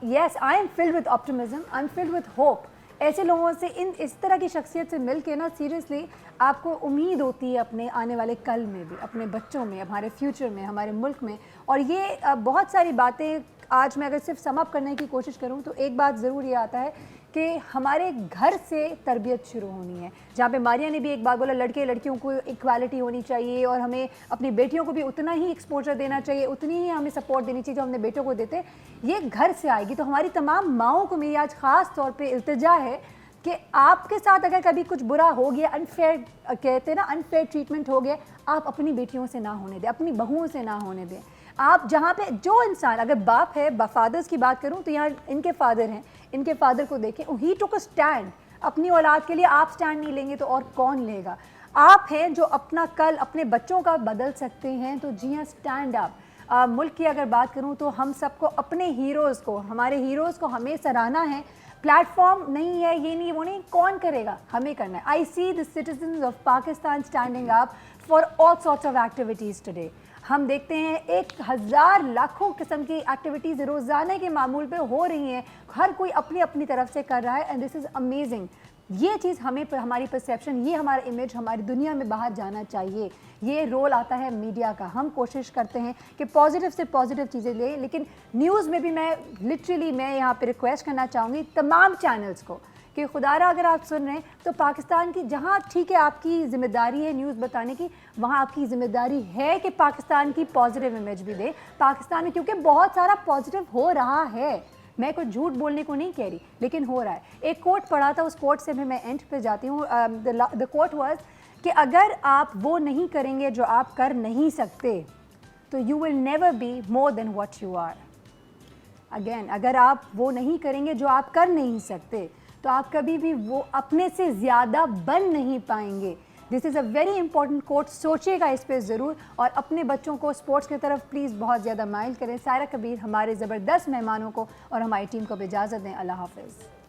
yes, I am filled with optimism, I am filled with hope. ऐसे लोगों से, इस तरह की शख्सियत से मिल के ना, सीरियसली आपको उम्मीद होती है अपने आने वाले कल में भी, अपने बच्चों में, हमारे फ्यूचर में, हमारे मुल्क में। और ये बहुत सारी बातें आज मैं अगर सिर्फ सम अप करने की कोशिश करूं तो एक बात ज़रूर ये आता है कि हमारे घर से तरबियत शुरू होनी है। जहाँ पे मारिया ने भी एक बात बोला, लड़के लड़कियों को इक्वालिटी होनी चाहिए, और हमें अपनी बेटियों को भी उतना ही एक्सपोजर देना चाहिए, उतनी ही हमें सपोर्ट देनी चाहिए जो हमने बेटों को देते। ये घर से आएगी। तो हमारी तमाम माओं को मेरी आज ख़ास तौर पे इल्तिजा है कि आपके साथ अगर कभी कुछ बुरा हो गया, अनफेयर कहते हैं ना, अनफेयर ट्रीटमेंट हो गया, आप अपनी बेटियों से ना होने दें, अपनी बहुओं से ना होने दें। आप जहाँ पे जो इंसान, अगर बाप है, फादर्स की बात करूँ तो यहाँ इनके फादर हैं, इनके फादर को देखें, ही टुक अ स्टैंड अपनी औलाद के लिए। आप स्टैंड नहीं लेंगे तो और कौन लेगा? आप हैं जो अपना कल अपने बच्चों का बदल सकते हैं, तो जी हाँ, स्टैंड अप। मुल्क की अगर बात करूँ तो हम सबको अपने हीरोज़ को, हमारे हीरोज़ को हमें सराहना है। प्लेटफॉर्म नहीं है, ये नहीं, वो नहीं, कौन करेगा? हमें करना है। I see the citizens of Pakistan standing up for all sorts of activities today. हम देखते हैं 1000 लाखों किस्म की एक्टिविटीज़ रोज़ाना के मामूल पे हो रही हैं, हर कोई अपनी अपनी तरफ से कर रहा है, एंड दिस इज़ अमेजिंग। ये चीज़ हमें हमारी परसेप्शन, ये हमारा इमेज हमारी दुनिया में बाहर जाना चाहिए। ये रोल आता है मीडिया का। हम कोशिश करते हैं कि पॉजिटिव से पॉजिटिव चीज़ें लें, लेकिन न्यूज़ में भी मैं यहाँ पे रिक्वेस्ट करना चाहूँगी तमाम चैनल्स को कि खुदारा अगर आप सुन रहे हैं तो पाकिस्तान की, जहाँ ठीक है आपकी ज़िम्मेदारी है न्यूज़ बताने की, वहाँ आपकी ज़िम्मेदारी है कि पाकिस्तान की पॉजिटिव इमेज भी दें पाकिस्तान में, क्योंकि बहुत सारा पॉजिटिव हो रहा है। मैं कुछ झूठ बोलने को नहीं कह रही, लेकिन हो रहा है। एक कोट पढ़ा था, उस कोट से भी मैं एंड पे जाती हूँ। द कोट वाज कि अगर आप वो नहीं करेंगे जो आप कर नहीं सकते, तो you will never be more than what you are. Again, अगर आप वो नहीं करेंगे जो आप कर नहीं सकते, तो आप कभी भी वो अपने से ज़्यादा बन नहीं पाएंगे। This is a very important coat, सोचिएगा इस पे ज़रूर, और अपने बच्चों को स्पोर्ट्स की तरफ प्लीज़ बहुत ज़्यादा माइल करें। सायरा कबीर हमारे ज़बरदस्त मेहमानों को और हमारी टीम को भी इजाज़त दें। अल्लाह हाफ़िज़।